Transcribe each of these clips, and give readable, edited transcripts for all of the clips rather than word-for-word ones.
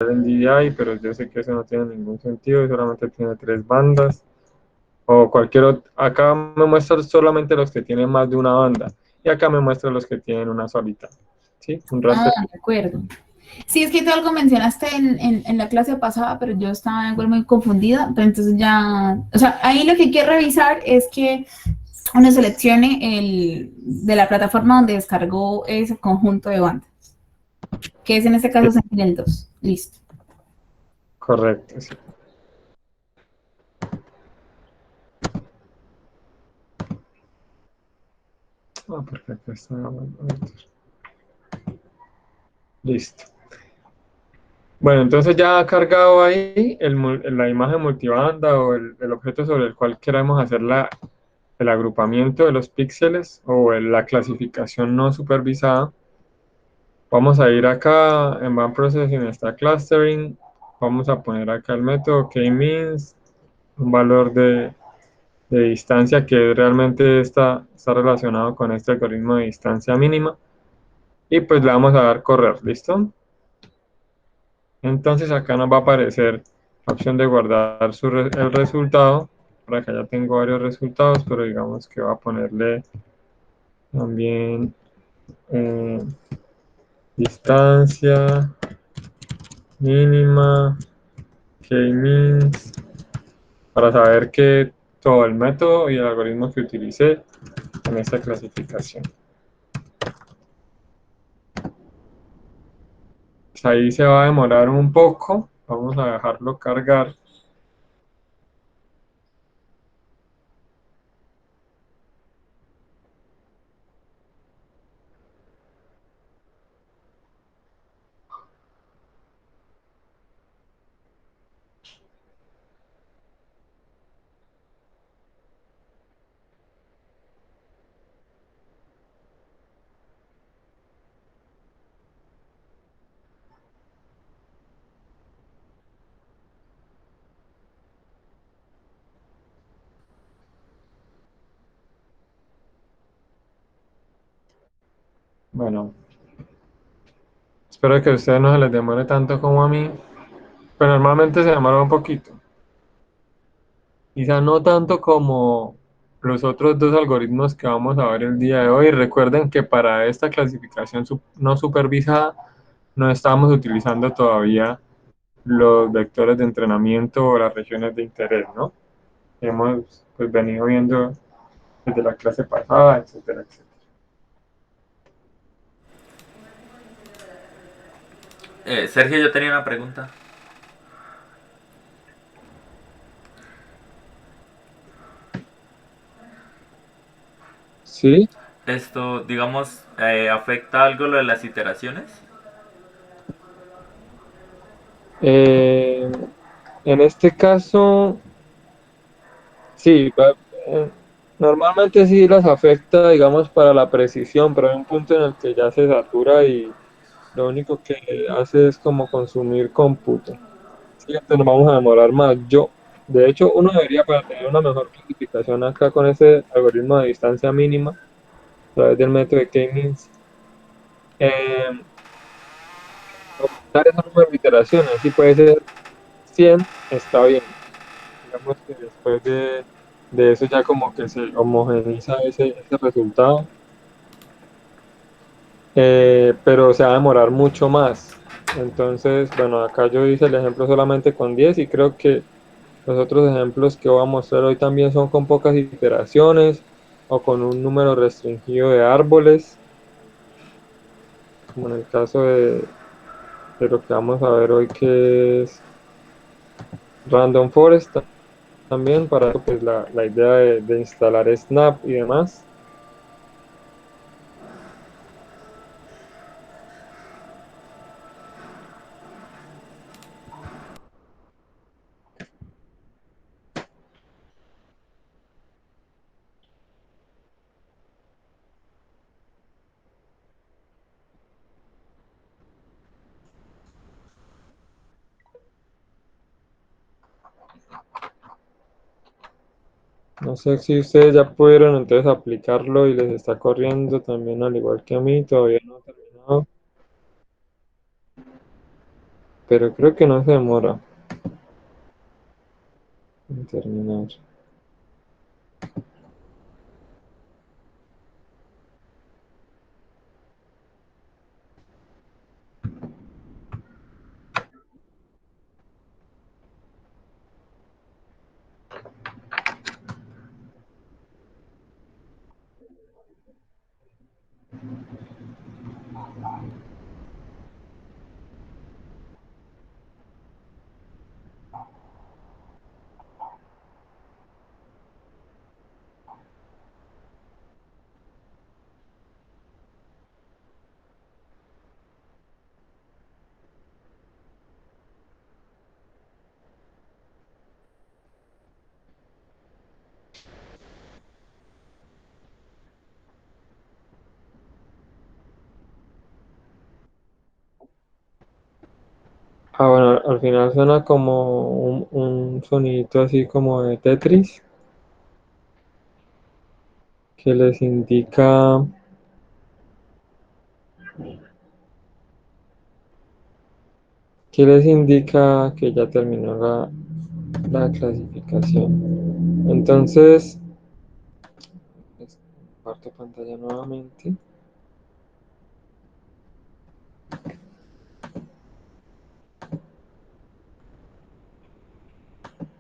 en DDI, pero yo sé que eso no tiene ningún sentido, solamente tiene 3 bandas. O cualquier otro. Acá me muestra solamente los que tienen más de una banda. Y acá me muestra los que tienen una solita. ¿Sí? Un Ah, raster. de acuerdo. Sí, es que tú algo mencionaste en la clase pasada, pero yo estaba igual muy confundida, pero entonces ya, o sea, ahí lo que hay que revisar es que uno seleccione el de la plataforma donde descargó ese conjunto de bandas, que es en este caso Sentinel 2. Listo. Correcto, sí. Ah, perfecto. Listo. Bueno, entonces ya ha cargado ahí la imagen multibanda o el objeto sobre el cual queremos hacer el agrupamiento de los píxeles o la clasificación no supervisada. Vamos a ir acá en Band Processing, está Clustering. Vamos a poner acá el método k-means, un valor de distancia que realmente está relacionado con este algoritmo de distancia mínima. Y pues le vamos a dar correr, ¿listo? Entonces acá nos va a aparecer la opción de guardar el resultado. Por acá ya tengo varios resultados, pero digamos que va a ponerle también eh, distancia mínima, k-means, para saber que todo el método y el algoritmo que utilicé en esta clasificación. Pues ahí se va a demorar un poco. Vamos a dejarlo cargar. Bueno, espero que a ustedes no se les demore tanto como a mí, pero normalmente se demora un poquito. Quizá no tanto como los otros dos algoritmos que vamos a ver el día de hoy. Recuerden que para esta clasificación no supervisada no estamos utilizando todavía los vectores de entrenamiento o las regiones de interés, ¿no? Hemos pues, venido viendo desde la clase pasada, etcétera, etcétera. Sergio, yo tenía una pregunta. Sí, Esto, digamos, ¿afecta algo lo de las iteraciones? eh, en este caso, sí, eh, normalmente sí las afecta, digamos, para la precisión, pero hay un punto en el que ya se satura y lo único que hace es como consumir cómputo. Sí, entonces nos vamos a demorar más. De hecho, uno debería para tener una mejor clasificación acá con ese algoritmo de distancia mínima a través del método de K-means, eh, aumentar esa número de iteraciones. Si puede ser 100 está bien. Digamos que después de eso ya como que se homogeneiza ese resultado, pero se va a demorar mucho más. Entonces, bueno, acá yo hice el ejemplo solamente con 10 y creo que los otros ejemplos que voy a mostrar hoy también son con pocas iteraciones o con un número restringido de árboles, como en el caso de lo que vamos a ver hoy que es Random Forest también, para pues, la idea de instalar Snap y demás. No sé si ustedes ya pudieron entonces aplicarlo y les está corriendo también al igual que a mí, todavía no ha terminado. pero creo que no se demora en terminar. Ah, bueno, al final suena como un sonidito así como de Tetris que les indica que ya terminó la clasificación. Entonces, comparto pantalla nuevamente.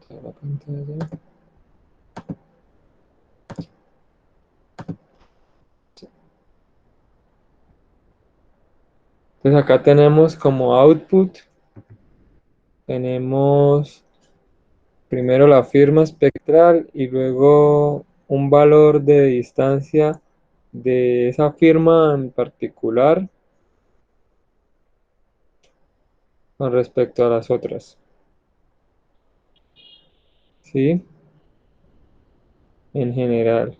Toda la pantalla. Entonces acá tenemos como output, tenemos primero la firma espectral y luego un valor de distancia de esa firma en particular con respecto a las otras. ¿Sí? En general,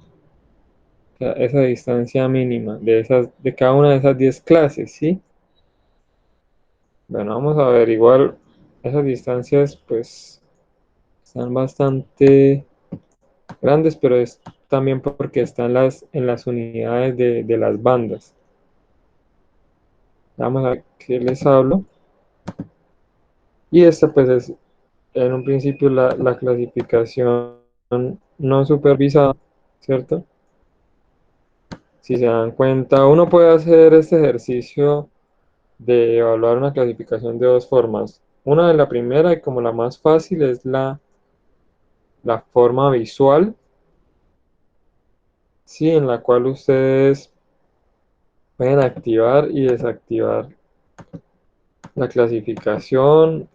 o sea, esa distancia mínima de cada una de esas 10 clases, ¿sí? Bueno, vamos a ver, igual esas distancias pues están bastante grandes, pero es también porque están en las unidades de las bandas. Vamos a ver qué les hablo. Y esta pues es en un principio la clasificación no supervisada, ¿cierto? Si se dan cuenta, uno puede hacer este ejercicio de evaluar una clasificación de dos formas. Una de la primera y como la más fácil es la forma visual, ¿sí? En la cual ustedes pueden activar y desactivar la clasificación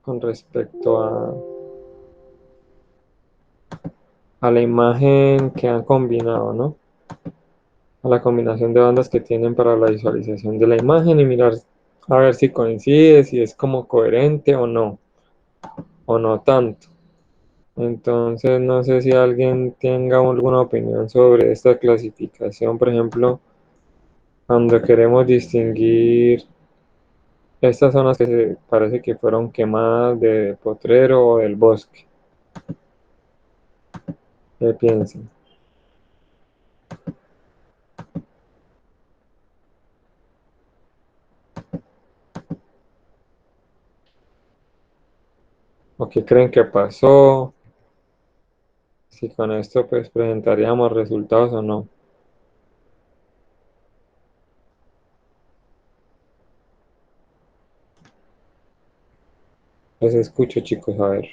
con respecto a la imagen que han combinado, ¿no? A la combinación de bandas que tienen para la visualización de la imagen y mirar a ver si coincide, si es como coherente o no tanto. Entonces, no sé si alguien tenga alguna opinión sobre esta clasificación, por ejemplo, cuando queremos distinguir estas zonas que se parece que fueron quemadas de potrero o del bosque. ¿Qué piensan? ¿O qué creen que pasó? Si con esto pues presentaríamos resultados o no. Les escucho, chicos, a ver.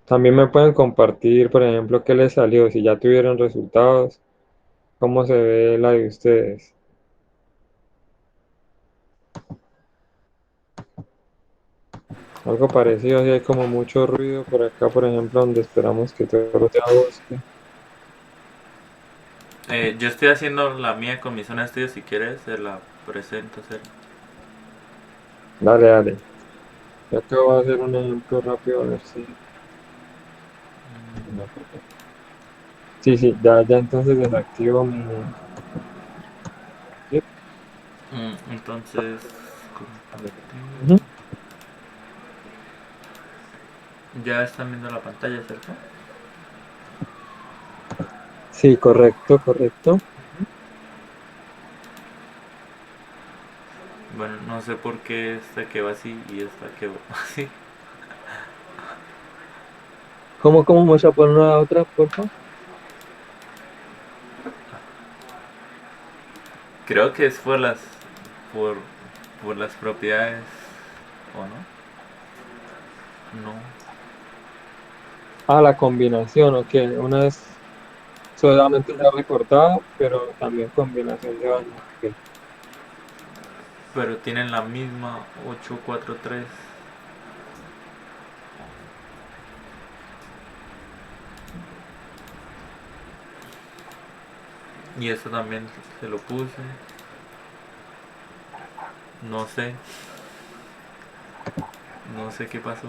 También me pueden compartir, por ejemplo, qué les salió, si ya tuvieron resultados, cómo se ve la de ustedes. Algo parecido, si hay como mucho ruido por acá, por ejemplo, donde esperamos que todo sea bosque. Yo estoy haciendo la mía con mi zona de estudio, si quieres, se la presento. Dale, dale. Ya acabo de hacer un ejemplo rápido a ver si. Sí, sí, ya entonces desactivo mi. Entonces, Ujú. compartir. Ya están viendo la pantalla, ¿cierto? Sí, correcto, correcto. Bueno, no sé por qué esta quedó así y esta quedó así. ¿Cómo muestra por una a otra, por favor? Creo que es por, por las propiedades, ¿o no? No. Ah, la combinación, ok. Una es solamente la recortada, pero también combinación de bandas. Ok. Pero tienen la misma 843. Y esto también se lo puse. No sé. No sé qué pasó.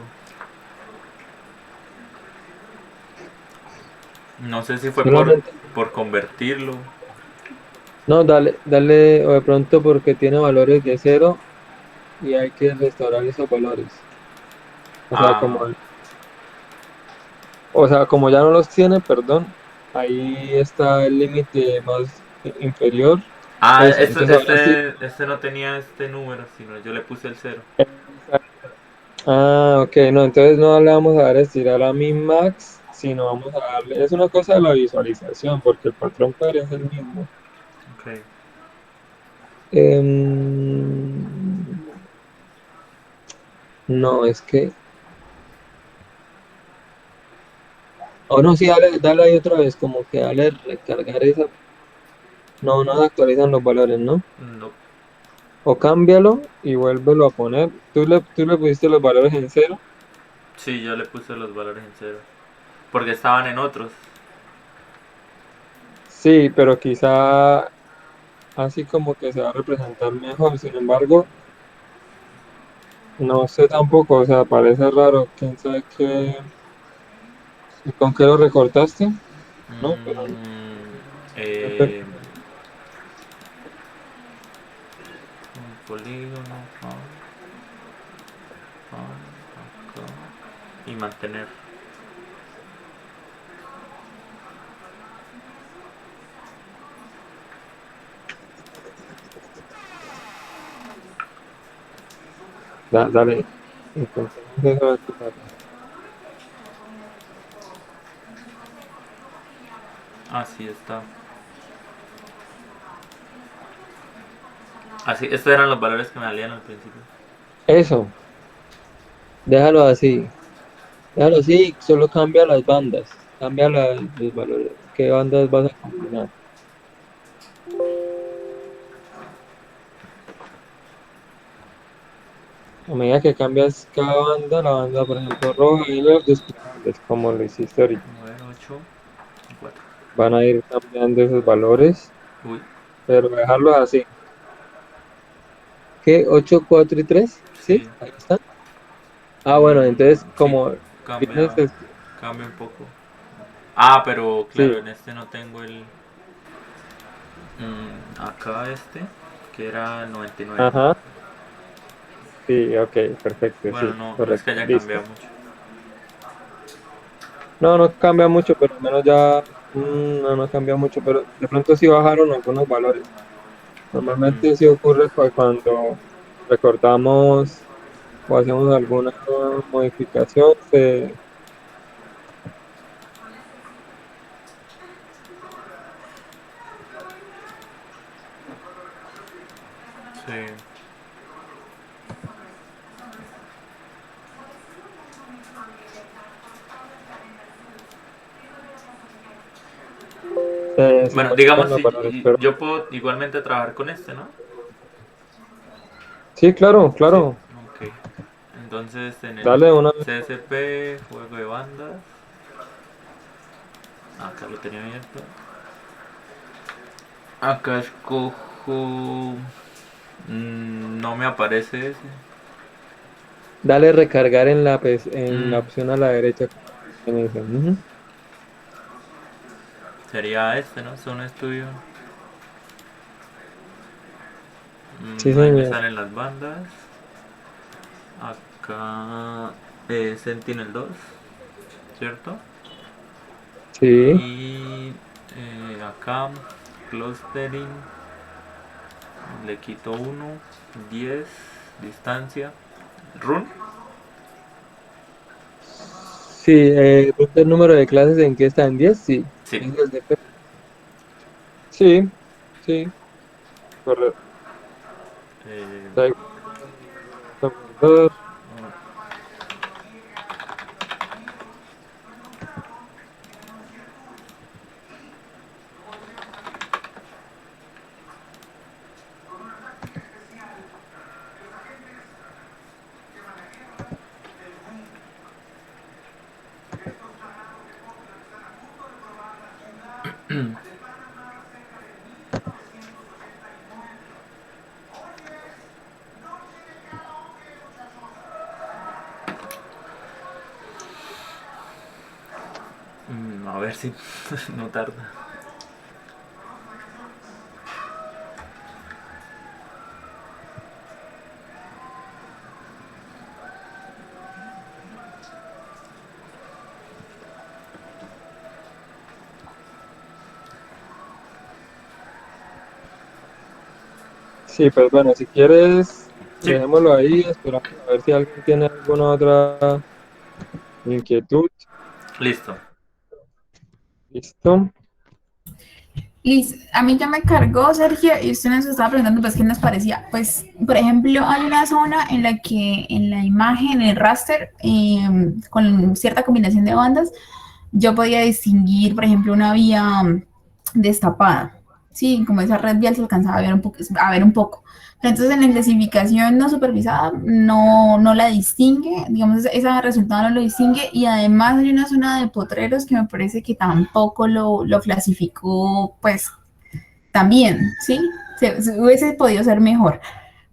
No sé si fue Solamente, por convertirlo. no, dale, o de pronto porque tiene valores de cero y hay que restaurar esos valores. O sea, Ah, como ya no los tiene, perdón, ahí está el límite más inferior. Eso, entonces ahora sí. este no tenía este número, sino yo le puse el cero. Ah, ok, no, entonces no le vamos a dar estirar a mi max, sino vamos a darle, es una cosa de la visualización, porque el patrón cuadro es el mismo. Ok. Em, no, es que, o no, sí, dale ahí otra vez, como que dale recargar esa, no se actualizan los valores, ¿no? No. O cámbialo y vuélvelo a poner. ¿Tú le pusiste los valores en cero? Sí, yo le puse los valores en cero. Porque estaban en otros. Sí, pero quizá así como que se va a representar mejor. Sin embargo, no sé tampoco, o sea, parece raro. ¿Quién sabe con qué lo recortaste? No, pero no. Mm, no te- eh, un polígono. Acá, y mantener. Dale, intentemos eso a ver qué pasa. Así está. Así, estos eran los valores que me salían al principio. Eso, déjalo así. Déjalo así, solo cambia las bandas. Cambia los valores. ¿Qué bandas vas a combinar? A medida que cambias cada banda, la banda, por ejemplo, roja y los despligables, como lo hiciste ahorita, 9, 8, 4. van a ir cambiando esos valores, Uy, pero dejarlos así. ¿Qué? 8 4 y 3. ¿Sí? sí. Ahí están. Ah, bueno, entonces, Sí, como cambia, tienes, cambia un poco. Ah, pero claro, sí, en este no tengo el... acá este, que era 99. ajá, sí, ok, perfecto, Bueno, sí, no es que correcto, haya cambiado listo. mucho. No, no cambia mucho, pero al menos ya, no cambia mucho, pero de pronto sí bajaron algunos valores. Mm, Normalmente sí ocurre cuando recortamos o hacemos alguna modificación, sí. se Bueno, modifican digamos, los valores, pero yo puedo igualmente trabajar con este, ¿no? sí, claro, Sí, claro, ok. Entonces en el dale una vez. CSP, juego de bandas, acá lo tenía abierto. Acá escojo... no me aparece ese. Dale recargar en la Mm, opción a la derecha. En ese. Ujú. sería este, ¿no? Zona Estudio. Sí, Ahí me señor. salen las bandas. Acá Sentinel 2, ¿cierto? Sí, Y acá Clustering Le quito 1, 10, distancia. Run. Sí, ¿el número de clases en qué está? ¿En 10? Sí. Sí. Es el de P. Sí, sí, correcto. Eh, Da igual, lo vamos a guardar. a ver si no tarda. Sí, pues bueno, si quieres, Sí, dejémoslo ahí, esperamos a ver si alguien tiene alguna otra inquietud. listo. ¿Listo? Liz, a mí ya me cargó Sergio y usted nos estaba preguntando pues qué nos parecía. Pues, por ejemplo, hay una zona en la que en la imagen, en el raster, con cierta combinación de bandas, yo podía distinguir, por ejemplo, una vía destapada. Sí, como esa red vial se alcanzaba a ver un poco, Pero entonces en la clasificación no supervisada no la distingue, digamos, ese resultado no lo distingue y además hay una zona de potreros que me parece que tampoco lo clasificó, pues también, ¿sí? Se hubiese podido ser mejor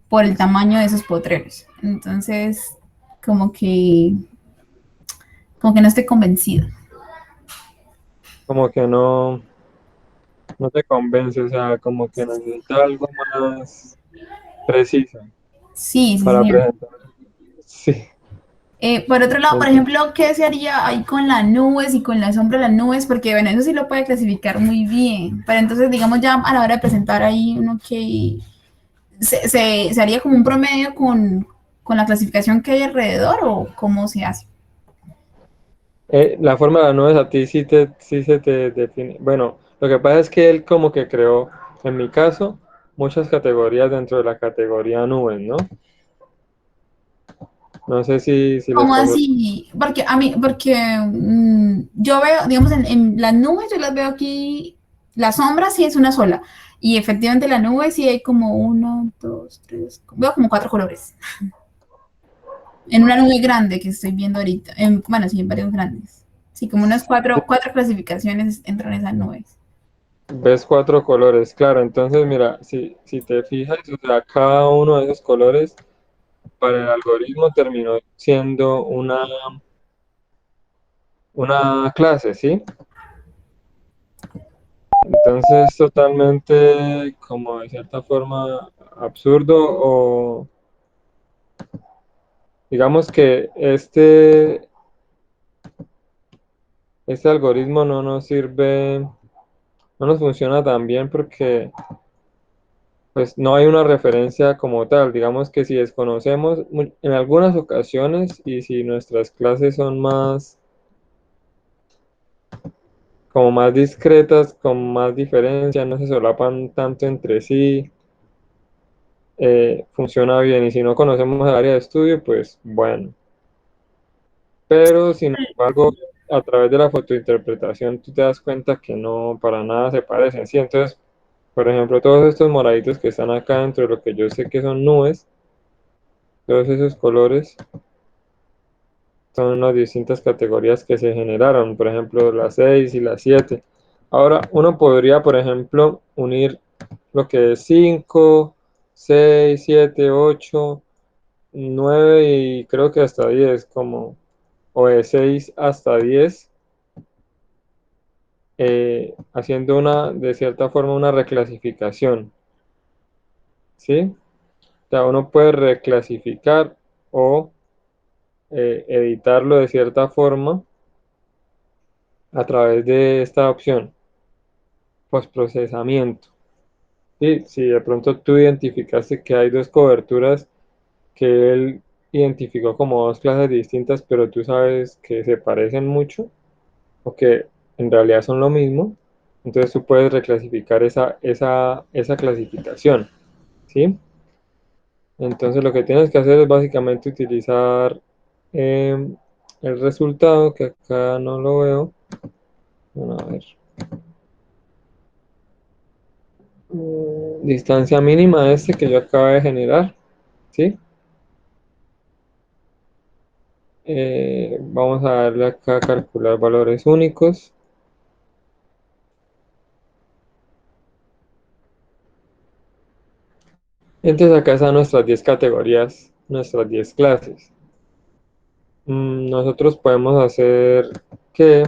por el tamaño de esos potreros. Entonces, como que, como que no estoy convencida. Como que no te convence, o sea, como que necesita algo más preciso Sí, sí, para sí. presentar. Sí, Por otro lado, por entiendo. ejemplo, ¿qué se haría ahí con las nubes y con la sombra de las nubes? Porque, bueno, eso sí lo puede clasificar muy bien. Pero entonces, digamos, ya a la hora de presentar ahí uno que se haría como un promedio con la clasificación que hay alrededor o cómo se hace. La forma de las nubes a ti sí se te define. Bueno, lo que pasa es que él como que creó, en mi caso, muchas categorías dentro de la categoría nubes, ¿no? No sé si les ¿Cómo pasó. así? Porque a mí, porque yo veo, digamos, en las nubes, yo las veo aquí, la sombra sí es una sola. Y efectivamente la nube sí hay como uno, dos, tres, veo como cuatro colores. En una nube grande que estoy viendo ahorita. Bueno, sí, en varios grandes. Sí, como unas cuatro clasificaciones entran esas nubes. Ves cuatro colores, claro. Entonces, mira, si te fijas, o sea, cada uno de esos colores para el algoritmo terminó siendo una clase, ¿sí? Entonces, totalmente como de cierta forma absurdo o digamos que este algoritmo no nos sirve, no nos funciona tan bien porque pues no hay una referencia como tal. Digamos que si desconocemos en algunas ocasiones y si nuestras clases son más como más discretas, con más diferencia, no se solapan tanto entre sí, funciona bien. Y si no conocemos el área de estudio, pues bueno. Pero sin embargo, a través de la fotointerpretación tú te das cuenta que no para nada se parecen, ¿sí? Entonces, por ejemplo, todos estos moraditos que están acá dentro de lo que yo sé que son nubes, todos esos colores son las distintas categorías que se generaron, por ejemplo, las 6 y las 7. Ahora, uno podría, por ejemplo, unir lo que es 5, 6, 7, 8, 9 y creo que hasta 10, como, o de 6 hasta 10, haciendo de cierta forma, una reclasificación, ¿sí? O sea, uno puede reclasificar o editarlo de cierta forma a través de esta opción, postprocesamiento. Sí, si de pronto tú identificaste que hay dos coberturas que él identificó como dos clases distintas, pero tú sabes que se parecen mucho o que en realidad son lo mismo, entonces tú puedes reclasificar esa clasificación, ¿sí? Entonces lo que tienes que hacer es básicamente utilizar el resultado, que acá no lo veo. Bueno, a ver. Distancia mínima este que yo acabo de generar, ¿sí? Vamos a darle acá a calcular valores únicos. Entonces acá están nuestras 10 categorías, nuestras 10 clases. Nosotros podemos hacer que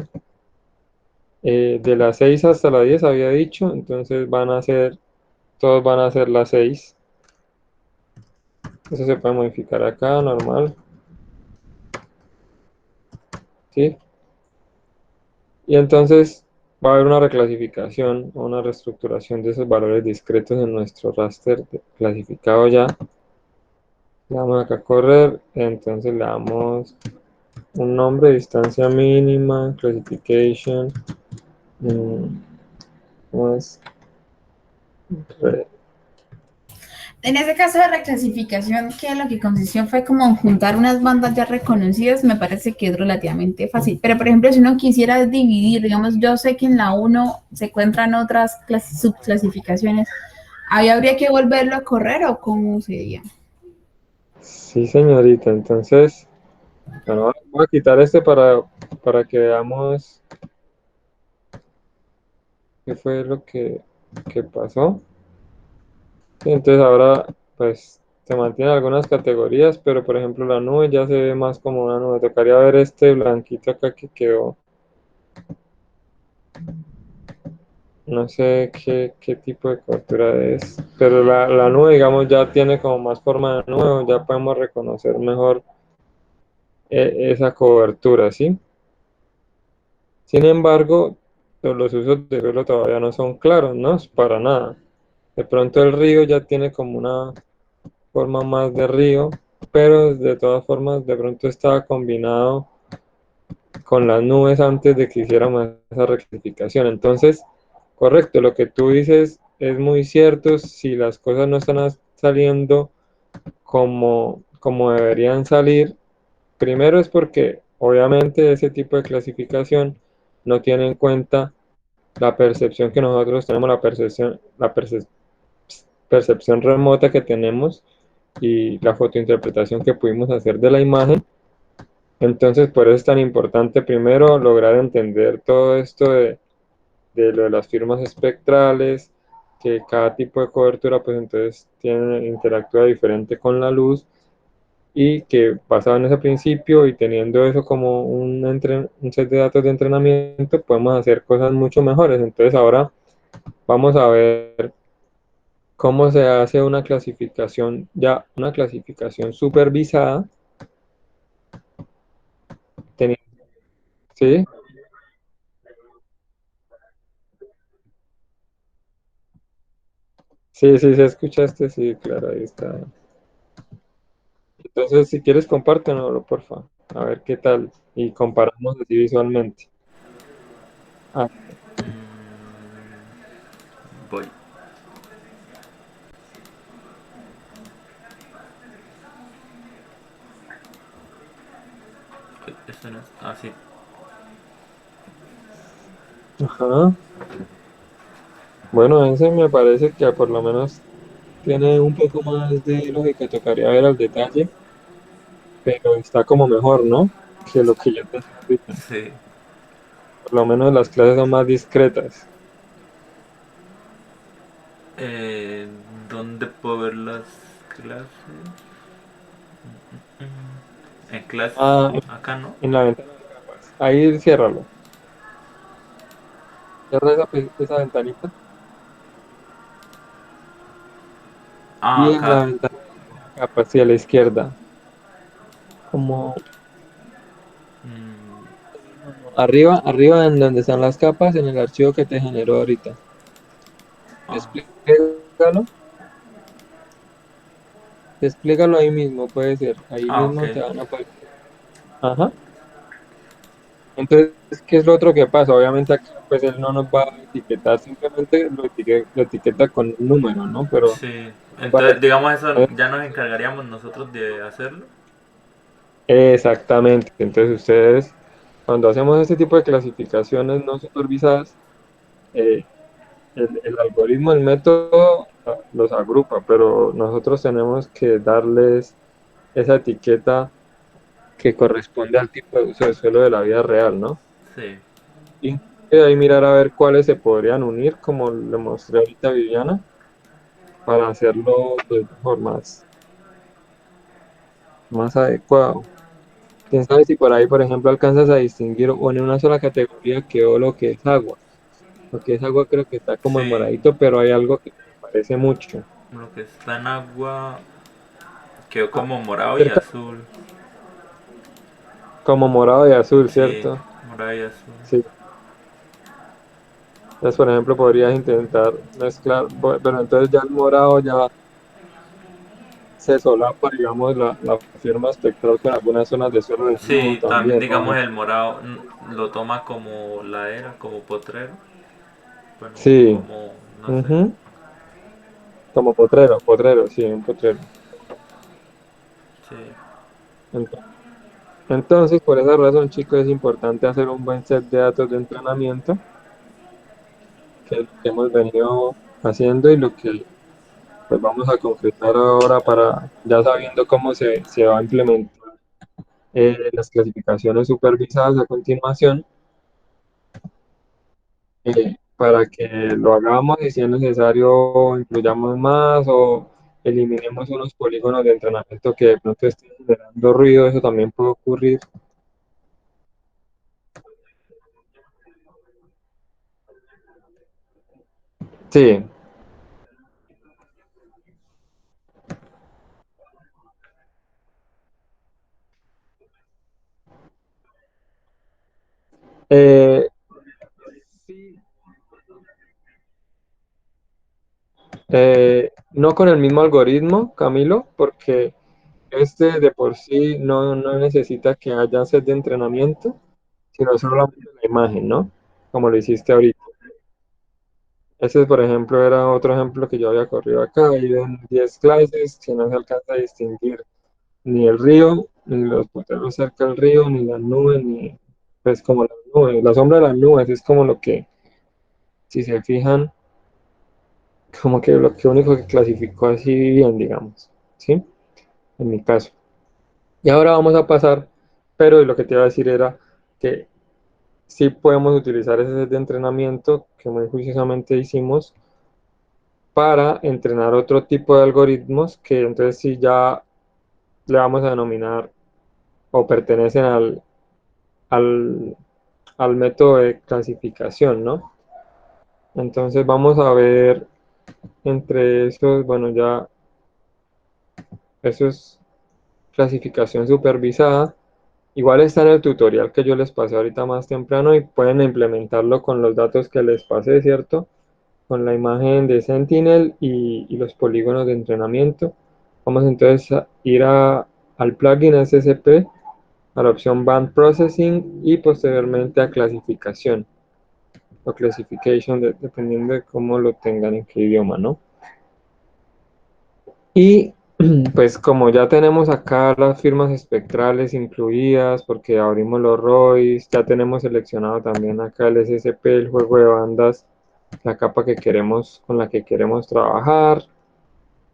de las 6 hasta las 10 había dicho, entonces todos van a ser las 6. Eso se puede modificar acá, normal, ¿sí? Y entonces va a haber una reclasificación o una reestructuración de esos valores discretos en nuestro raster clasificado ya. Le damos acá a correr, entonces le damos un nombre, distancia mínima, classification, ¿cómo es? Re- En ese caso de reclasificación, que lo que consistió fue como juntar unas bandas ya reconocidas, me parece que es relativamente fácil. Pero, por ejemplo, si uno quisiera dividir, digamos, yo sé que en la uno se encuentran otras subclasificaciones, ¿ahí habría que volverlo a correr o cómo sería? Sí, señorita, entonces, bueno, voy a quitar este para que veamos qué fue lo que pasó. Entonces ahora pues se mantienen algunas categorías, pero por ejemplo la nube ya se ve más como una nube. Tocaría ver este blanquito acá que quedó. No sé qué tipo de cobertura es, pero la nube digamos ya tiene como más forma de nube, ya podemos reconocer mejor esa cobertura, ¿sí? Sin embargo, los usos de suelo todavía no son claros, ¿no? Para nada. De pronto el río ya tiene como una forma más de río, pero de todas formas de pronto estaba combinado con las nubes antes de que hiciéramos esa rectificación. Entonces, correcto, lo que tú dices es muy cierto. Si las cosas no están saliendo como deberían salir, primero es porque obviamente ese tipo de clasificación no tiene en cuenta la percepción que nosotros tenemos, percepción remota que tenemos y la fotointerpretación que pudimos hacer de la imagen. Entonces, por eso es tan importante primero lograr entender todo esto de lo de las firmas espectrales, que cada tipo de cobertura, pues entonces interactúa diferente con la luz y que basado en ese principio y teniendo eso como un set de datos de entrenamiento, podemos hacer cosas mucho mejores. Entonces, ahora vamos a ver cómo se hace una clasificación, ya una clasificación supervisada, teniendo, ¿sí? Sí, sí, se escuchaste, sí, claro, ahí está. Entonces, si quieres, compártenoslo, porfa. A ver qué tal. Y comparamos así visualmente. Ah, Voy. Este no es. Ah, sí. ajá. Bueno, ese me parece que por lo menos tiene un poco más de lógica. Tocaría ver al detalle, pero está como mejor, ¿no? Que lo que yo tengo ahorita. Sí. Por lo menos las clases son más discretas. Eh, ¿Dónde puedo ver las clases? En clases. Ah, Acá no. en la ventana de capas. Ahí ciérralo. Cierra esa ventanita. Ah, Y en acá. la ventana de capas, sí, a la izquierda. Como Mm, arriba en donde están las capas, en el archivo que te generó ahorita. ah, Despliegue Explícalo, explícalo ahí mismo, puede ser. Ahí Ah, ok. mismo te van a aparecer. Ajá. Entonces, ¿qué es lo otro que pasa? Obviamente acá pues él no nos va a etiquetar, simplemente lo etiqueta con un número, ¿no? Pero Sí. nos va a Entonces, digamos eso, responder ya nos encargaríamos nosotros de hacerlo. exactamente. Entonces ustedes, cuando hacemos este tipo de clasificaciones no supervisadas, eh, el algoritmo, el método los agrupa, pero nosotros tenemos que darles esa etiqueta que corresponde al tipo de uso de suelo de la vida real, ¿no? Sí. Y de ahí mirar a ver cuáles se podrían unir, como le mostré ahorita a Viviana, para hacerlo pues, mejor, más adecuado. Quién sabe si por ahí, por ejemplo, alcanzas a distinguir o en una sola categoría quedó lo que es agua. Lo que es agua creo que está como en Sí. moradito, pero hay algo que me parece mucho. Lo que está en agua quedó Ah, como morado y cerca, azul. como morado y azul, Sí, ¿cierto? morado y azul. Sí. Entonces, por ejemplo, podrías intentar mezclar, pero entonces ya el morado ya se solapa, digamos, la firma espectral con algunas zonas de suelo desnudo Sí, también también, digamos ¿no? el morado lo toma como ladera, como potrero. Bueno, Sí, como, no sé. ujú. Como potrero, potrero, sí, un potrero. Sí, Ent- Entonces, por esa razón, chicos, es importante hacer un buen set de datos de entrenamiento, que es lo que hemos venido haciendo y lo que pues, vamos a concretar ahora para, ya sabiendo cómo se va a implementar las clasificaciones supervisadas a continuación, para que lo hagamos y si es necesario incluyamos más o eliminemos unos polígonos de entrenamiento que de pronto estén generando ruido, eso también puede ocurrir. Sí, eh, sí, no con el mismo algoritmo, Camilo, porque este de por sí no necesita que haya set de entrenamiento, sino solamente la imagen, ¿no? Como lo hiciste ahorita. Ese, por ejemplo, era otro ejemplo que yo había corrido acá. Ahí ven 10 clases que no se alcanza a distinguir ni el río, ni los potreros cerca del río, ni las nubes, ni pues como las nubes. La sombra de las nubes es como lo que, si se fijan, como que lo que único que clasificó así bien, digamos. ¿Sí? En mi caso. Y ahora vamos a pasar, pero lo que te iba a decir era que sí podemos utilizar ese set de entrenamiento que muy juiciosamente hicimos para entrenar otro tipo de algoritmos que entonces sí ya le vamos a denominar o pertenecen al, al método de clasificación, ¿no? Entonces vamos a ver entre esos, bueno, ya eso es clasificación supervisada. Igual está en el tutorial que yo les pasé ahorita más temprano y pueden implementarlo con los datos que les pasé, ¿cierto? Con la imagen de Sentinel y los polígonos de entrenamiento. Vamos entonces a ir al plugin SSP, a la opción Band Processing y posteriormente a clasificación o classification, dependiendo de cómo lo tengan en qué idioma, ¿no? Y pues como ya tenemos acá las firmas espectrales incluidas, porque abrimos los ROIs, ya tenemos seleccionado también acá el SSP, el juego de bandas, la capa que queremos, con la que queremos trabajar,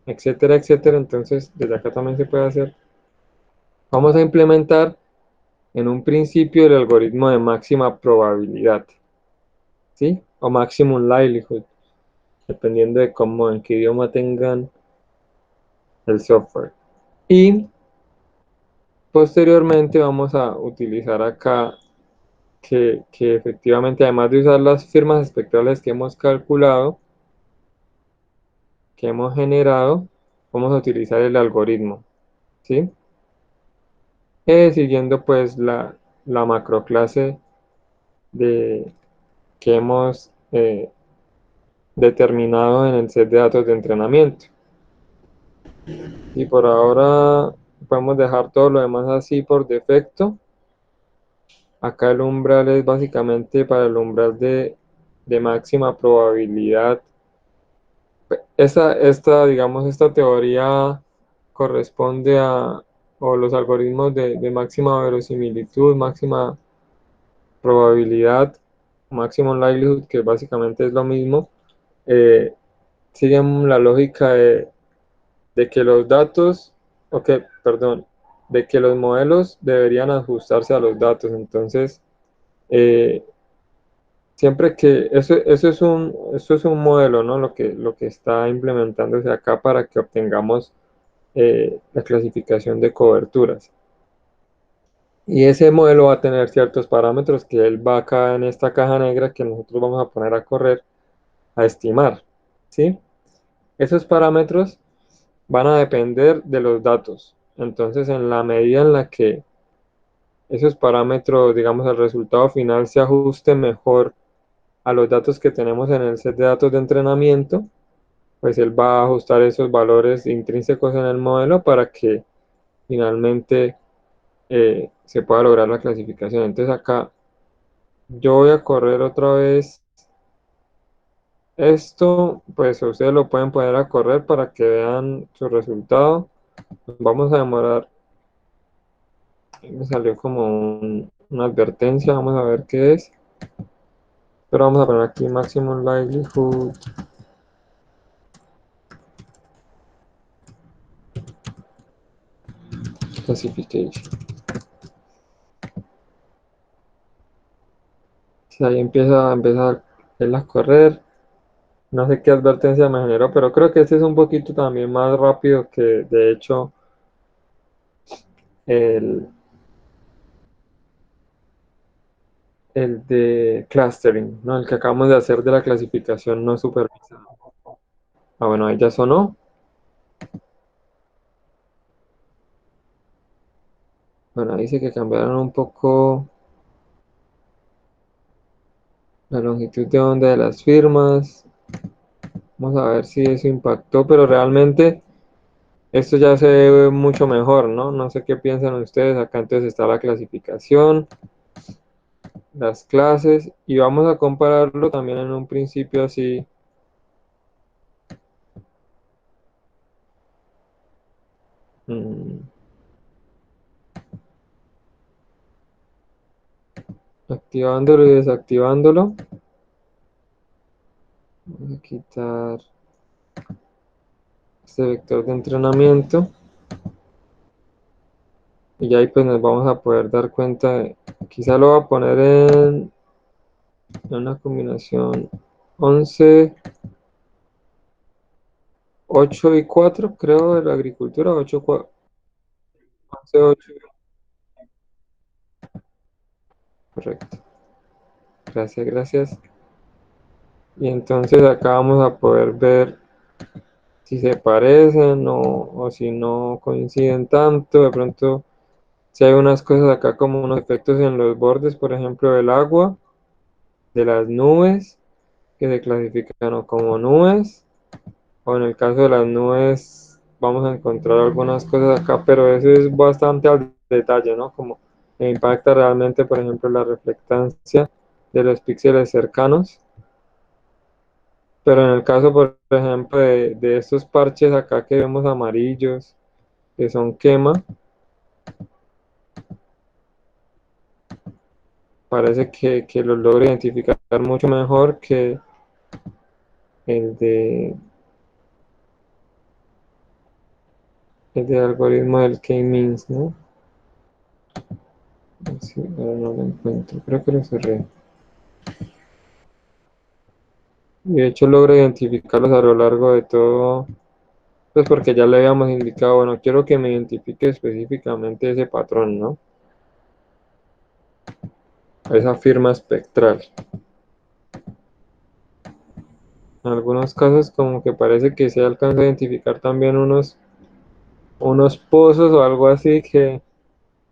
etcétera, etcétera. Entonces, desde acá también se puede hacer. Vamos a implementar en un principio el algoritmo de máxima probabilidad, ¿sí? O maximum likelihood, dependiendo de cómo, en qué idioma tengan el software. Y posteriormente vamos a utilizar acá que efectivamente, además de usar las firmas espectrales que hemos calculado, que hemos generado, vamos a utilizar el algoritmo, ¿sí? Siguiendo pues la macroclase de, que hemos determinado en el set de datos de entrenamiento. Y por ahora podemos dejar todo lo demás así por defecto. Acá el umbral es básicamente para el umbral de máxima probabilidad. Digamos, esta teoría corresponde o los algoritmos de máxima verosimilitud, máxima probabilidad, maximum likelihood, que básicamente es lo mismo, eh, siguen la lógica de que los datos, ok, perdón, de que los modelos deberían ajustarse a los datos. Entonces, eh, siempre que eso es un modelo, ¿no? Lo que está implementándose acá para que obtengamos la clasificación de coberturas. Y ese modelo va a tener ciertos parámetros que él va acá en esta caja negra que nosotros vamos a poner a correr, a estimar, ¿sí? Esos parámetros van a depender de los datos. Entonces, en la medida en la que esos parámetros, digamos, el resultado final se ajuste mejor a los datos que tenemos en el set de datos de entrenamiento, pues él va a ajustar esos valores intrínsecos en el modelo para que finalmente se pueda lograr la clasificación. Entonces acá yo voy a correr otra vez esto, pues ustedes lo pueden poner a correr para que vean su resultado. Vamos a demorar, me salió como una advertencia, vamos a ver qué es. Pero vamos a poner aquí maximum likelihood classification. Si ahí empieza él a correr. No sé qué advertencia me generó, pero creo que este es un poquito también más rápido que de hecho el, el de clustering, ¿no? El que acabamos de hacer de la clasificación no supervisada. Ah, bueno, ahí ya sonó. Bueno, dice que cambiaron un poco la longitud de onda de las firmas. Vamos a ver si eso impactó, pero realmente esto ya se ve mucho mejor, ¿no? No sé qué piensan ustedes. Acá entonces está la clasificación, las clases, y vamos a compararlo también en un principio así. mm, Activándolo y desactivándolo. Voy a quitar este vector de entrenamiento. Y ya ahí pues nos vamos a poder dar cuenta. Quizá lo voy a poner en una combinación 11, 8 y 4, creo, de la agricultura. 8, 11, 8. Correcto. Gracias, gracias. Y entonces acá vamos a poder ver si se parecen o si no coinciden tanto. De pronto, si hay unas cosas acá como unos efectos en los bordes, por ejemplo, del agua, de las nubes, que se clasifican o como nubes, o en el caso de las nubes vamos a encontrar algunas cosas acá, pero eso es bastante al detalle, ¿no? Como impacta realmente, por ejemplo, la reflectancia de los píxeles cercanos. Pero en el caso, por ejemplo, de estos parches acá que vemos amarillos, que son quema, parece que los logro identificar mucho mejor que el el de algoritmo del K-means, ¿no? Sí, ahora no lo encuentro, creo que lo cerré. Y de hecho logro identificarlos a lo largo de todo, pues porque ya le habíamos indicado, bueno, quiero que me identifique específicamente ese patrón, ¿no? Esa firma espectral. En algunos casos como que parece que se alcanza a identificar también unos pozos o algo así que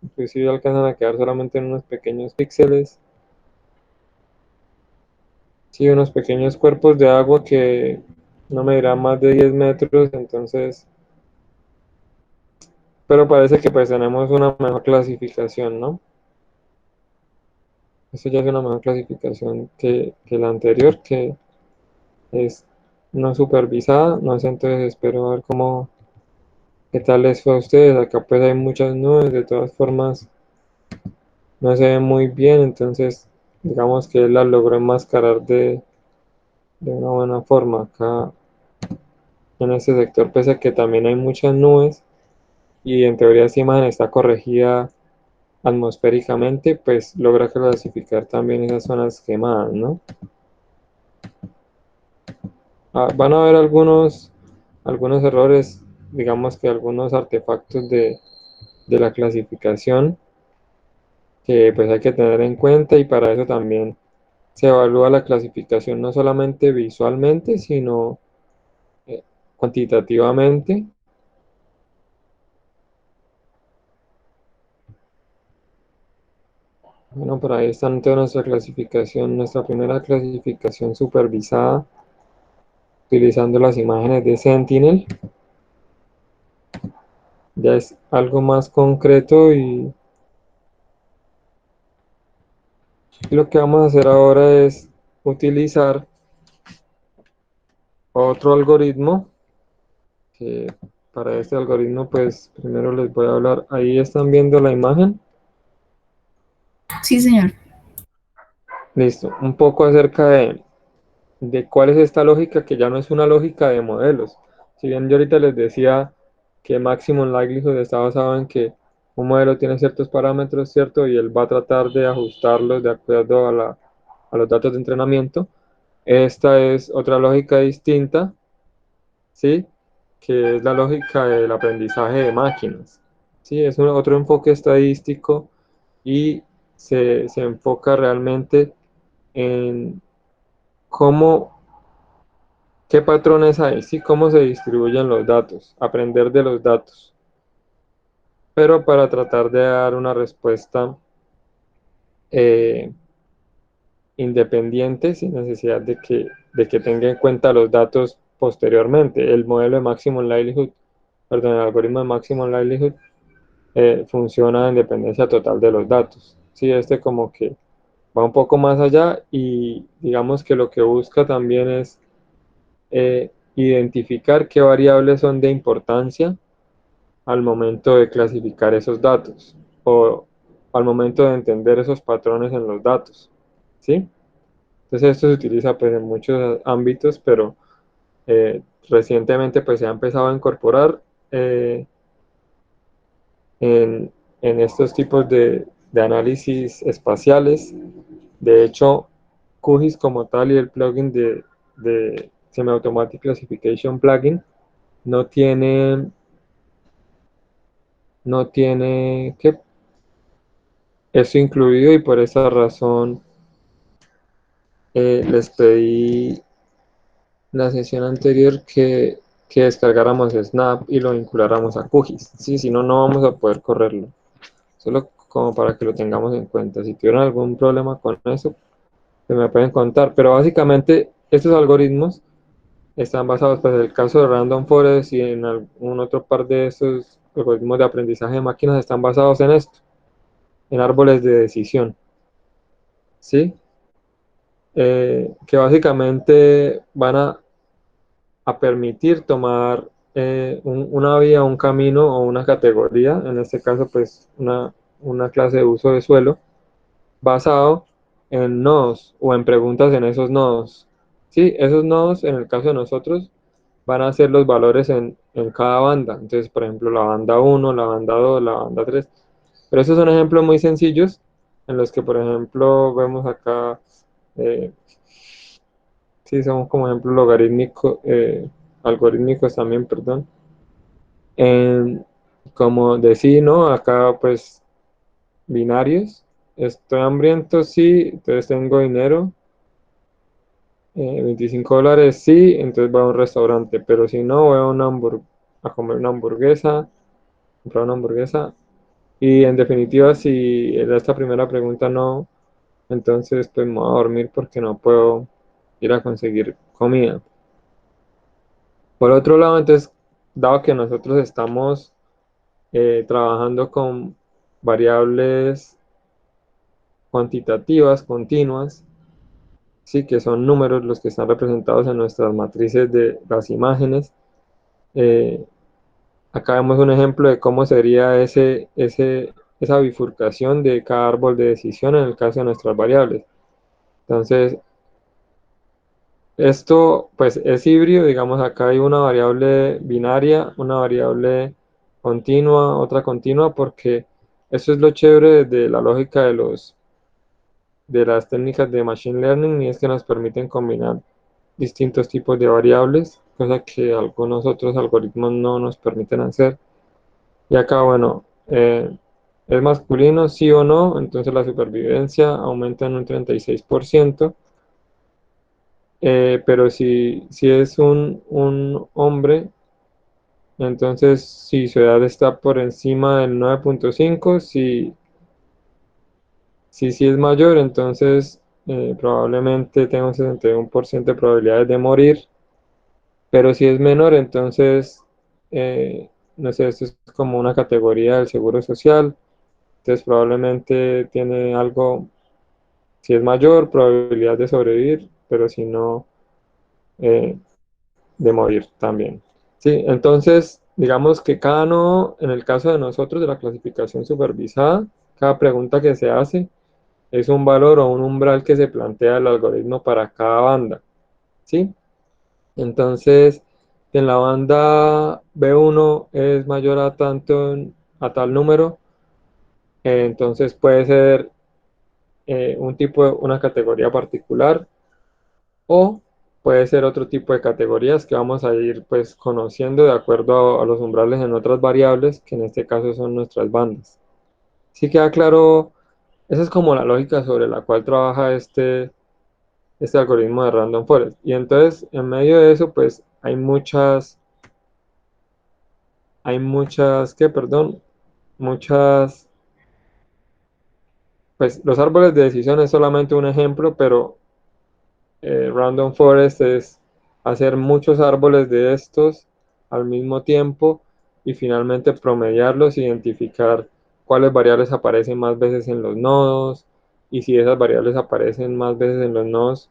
inclusive alcanzan a quedar solamente en unos pequeños píxeles. sí, unos pequeños cuerpos de agua que no medirán más de 10 metros, entonces, pero parece que pues tenemos una mejor clasificación, ¿no? Esto ya es una mejor clasificación que la anterior, que es no supervisada. No sé, entonces espero ver qué tal les fue a ustedes. Acá pues hay muchas nubes, de todas formas no se ve muy bien, entonces digamos que él la logró enmascarar de una buena forma. Acá en este sector, pese a que también hay muchas nubes y en teoría esta imagen está corregida atmosféricamente, pues logra clasificar también esas zonas quemadas, ¿no? Van a haber algunos errores, digamos que algunos artefactos de la clasificación que pues hay que tener en cuenta, y para eso también se evalúa la clasificación no solamente visualmente, sino eh, cuantitativamente. Bueno, por ahí está toda nuestra clasificación, nuestra primera clasificación supervisada utilizando las imágenes de Sentinel. Ya es algo más concreto, y lo que vamos a hacer ahora es utilizar otro algoritmo, que para este algoritmo pues primero les voy a hablar. Ahí están viendo la imagen. Sí, señor. Listo, un poco acerca de cuál es esta lógica, que ya no es una lógica de modelos. Si bien yo ahorita les decía que Maximum Likelihood está basado en que un modelo tiene ciertos parámetros, ¿cierto? Y él va a tratar de ajustarlos de acuerdo a los datos de entrenamiento. Esta es otra lógica distinta, ¿sí? Que es la lógica del aprendizaje de máquinas. ¿Sí? Es otro enfoque estadístico, y se enfoca realmente en cómo, qué patrones hay, ¿sí? Cómo se distribuyen los datos, aprender de los datos, pero para tratar de dar una respuesta eh, independiente, sin necesidad de que tenga en cuenta los datos posteriormente. El modelo de Maximum Likelihood, perdón, el algoritmo de Maximum Likelihood funciona en dependencia total de los datos. Sí, este como que va un poco más allá, y digamos que lo que busca también es identificar qué variables son de importancia al momento de clasificar esos datos, o al momento de entender esos patrones en los datos, ¿sí? Entonces esto se utiliza pues en muchos ámbitos, pero recientemente pues se ha empezado a incorporar eh, en, en estos tipos de análisis espaciales. De hecho, QGIS como tal y el plugin de Semi-Automatic Classification Plugin no tiene, no tiene que eso incluido, y por esa razón les pedí la sesión anterior que descargáramos Snap y lo vinculáramos a QGIS. Sí, si no, no vamos a poder correrlo. Solo como para que lo tengamos en cuenta. Si tuvieron algún problema con eso, pues me pueden contar. Pero básicamente estos algoritmos están basados, pues en el caso de Random Forest y en algún otro par de estos algoritmos de aprendizaje de máquinas, están basados en esto, en árboles de decisión. ¿Sí? Que básicamente van a permitir tomar una vía, un camino o una categoría, en este caso pues una clase de uso de suelo, basado en nodos o en preguntas en esos nodos. Sí, esos nodos en el caso de nosotros van a ser los valores en cada banda. Entonces, por ejemplo, la banda uno, la banda 2, la banda 3. Pero esos son ejemplos muy sencillos en los que, por ejemplo, vemos acá, eh, sí, son como ejemplos logarítmicos, algorítmicos también, perdón. En, como decir, ¿no? Acá pues binarios. Estoy hambriento, sí, entonces tengo dinero. $25, sí, entonces voy a un restaurante, pero si no, voy a, a comer una hamburguesa, comprar una hamburguesa. Y en definitiva, si esta primera pregunta no, entonces pues me voy a dormir porque no puedo. ir a conseguir comida. Por otro lado, entonces, dado que nosotros estamos trabajando con variables cuantitativas, continuas, sí, que son números los que están representados en nuestras matrices de las imágenes. Eh, Acá vemos un ejemplo de cómo sería esa bifurcación de cada árbol de decisión en el caso de nuestras variables. Entonces, esto pues es híbrido, digamos, acá hay una variable binaria, una variable continua, otra continua, porque eso es lo chévere de la lógica de las técnicas de Machine Learning, y es que nos permiten combinar distintos tipos de variables, cosa que algunos otros algoritmos no nos permiten hacer. Y acá, bueno, es masculino, sí o no, entonces la supervivencia aumenta en un 36%, pero si es un hombre, entonces si su edad está por encima del 9.5, si es mayor, entonces probablemente tenga un 61% de probabilidades de morir, pero si es menor, entonces, no sé, esto es como una categoría del seguro social, entonces probablemente tiene algo, si es mayor, probabilidad de sobrevivir, pero si no, eh, de morir también. Sí, entonces, digamos que cada nodo, en el caso de nosotros, de la clasificación supervisada, cada pregunta que se hace es un valor o un umbral que se plantea el algoritmo para cada banda, ¿sí? Entonces, en la banda B1 es mayor a tanto, a tal número, entonces puede ser un tipo, una categoría particular, o puede ser otro tipo de categorías que vamos a ir pues conociendo de acuerdo a los umbrales en otras variables, que en este caso son nuestras bandas. ¿Sí queda claro? Esa es como la lógica sobre la cual trabaja este algoritmo de Random Forest. Y entonces, en medio de eso, pues ¿qué? Perdón, muchas, pues los árboles de decisión es solamente un ejemplo, pero Random Forest es hacer muchos árboles de estos al mismo tiempo y finalmente promediarlos, identificar cuáles variables aparecen más veces en los nodos, y si esas variables aparecen más veces en los nodos,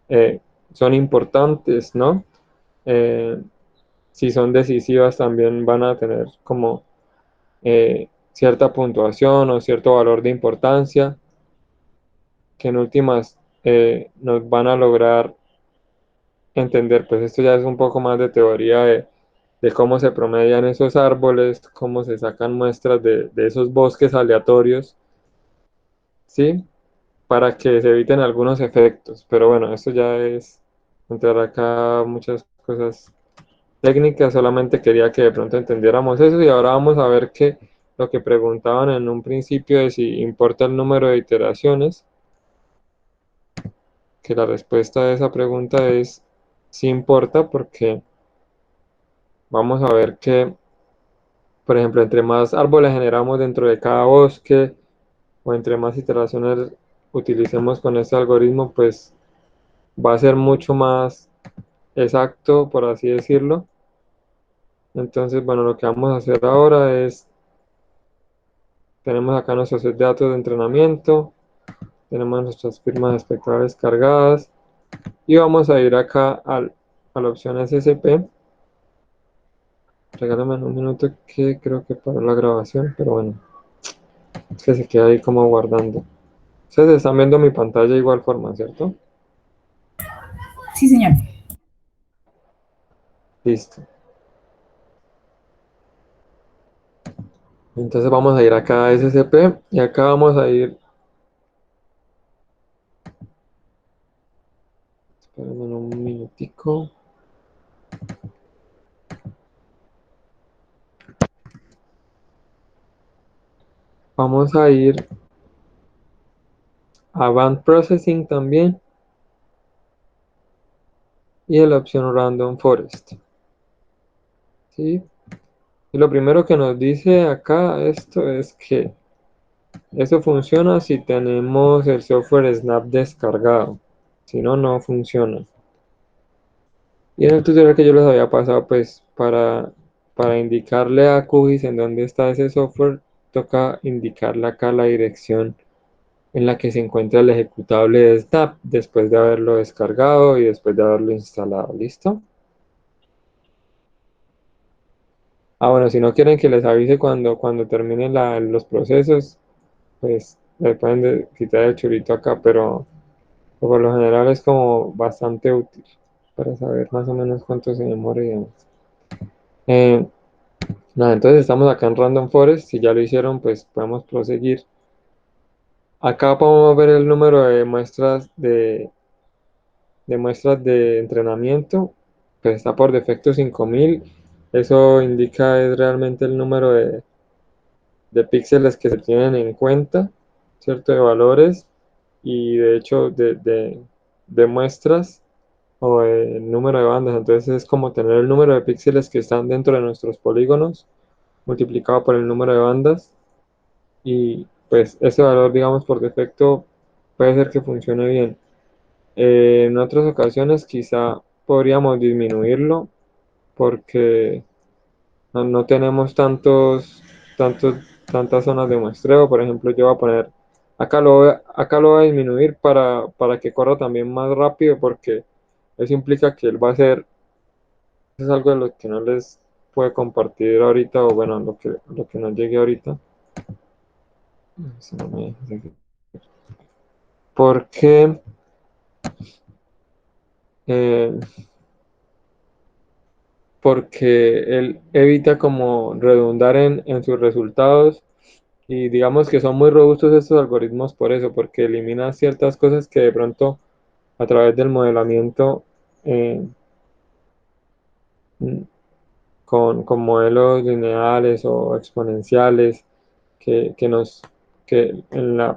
eh, son importantes, ¿no? Eh, si son decisivas, también van a tener como cierta puntuación o cierto valor de importancia, que en últimas nos van a lograr entender. Pues esto ya es un poco más de teoría de cómo se promedian esos árboles, cómo se sacan muestras de esos bosques aleatorios, ¿sí? Para que se eviten algunos efectos. Pero bueno, esto ya es entrar acá muchas cosas técnicas, solamente quería que de pronto entendiéramos eso, y ahora vamos a ver que lo que preguntaban en un principio de si importa el número de iteraciones, que la respuesta a esa pregunta es sí importa, porque vamos a ver que, por ejemplo, entre más árboles generamos dentro de cada bosque, o entre más iteraciones utilicemos con este algoritmo, pues va a ser mucho más exacto, por así decirlo. Entonces, bueno, lo que vamos a hacer ahora es, tenemos acá nuestro set de datos de entrenamiento, tenemos nuestras firmas espectrales cargadas, y vamos a ir acá a la opción SSP. Regálame un minuto que creo que paró la grabación, pero bueno, es que se queda ahí como guardando. Ustedes están viendo mi pantalla de igual forma, ¿cierto? Sí, señor. Listo. Entonces vamos a ir acá a SCP, y acá vamos a ir, espérenme un minutico, vamos a ir a Band Processing también, y en la opción Random Forest, ¿sí? Y lo primero que nos dice acá esto es que eso funciona si tenemos el software Snap descargado, si no, no funciona. Y en el tutorial que yo les había pasado, pues para indicarle a QGIS en dónde está ese software, toca indicarle acá la dirección en la que se encuentra el ejecutable de Snap después de haberlo descargado y después de haberlo instalado. ¿Listo? Ah, bueno, si no quieren que les avise cuando terminen los procesos, pues le pueden quitar el churito acá, pero por lo general es como bastante útil para saber más o menos cuánto se demora y demás. Eh, Nada, entonces estamos acá en Random Forest. Si ya lo hicieron, pues podemos proseguir. Acá podemos ver el número de muestras de entrenamiento. Pues está por defecto 5000. Eso indica es realmente el número de píxeles que se tienen en cuenta, ¿cierto? De valores y de hecho de muestras o el número de bandas. Entonces es como tener el número de píxeles que están dentro de nuestros polígonos multiplicado por el número de bandas. Y pues ese valor, digamos, por defecto puede ser que funcione bien. En otras ocasiones quizá podríamos disminuirlo porque no tenemos tantos, tantas zonas de muestreo. Por ejemplo, yo voy a poner, acá lo voy a disminuir para que corra también más rápido porque eso implica que él va a ser, eso es algo de lo que no les puede compartir ahorita o bueno, lo que no llegue ahorita. Si no me dejas aquí. Porque eh, porque él evita como redundar en sus resultados y digamos que son muy robustos estos algoritmos por eso, porque elimina ciertas cosas que de pronto a través del modelamiento eh, mm, con modelos lineales o exponenciales que nos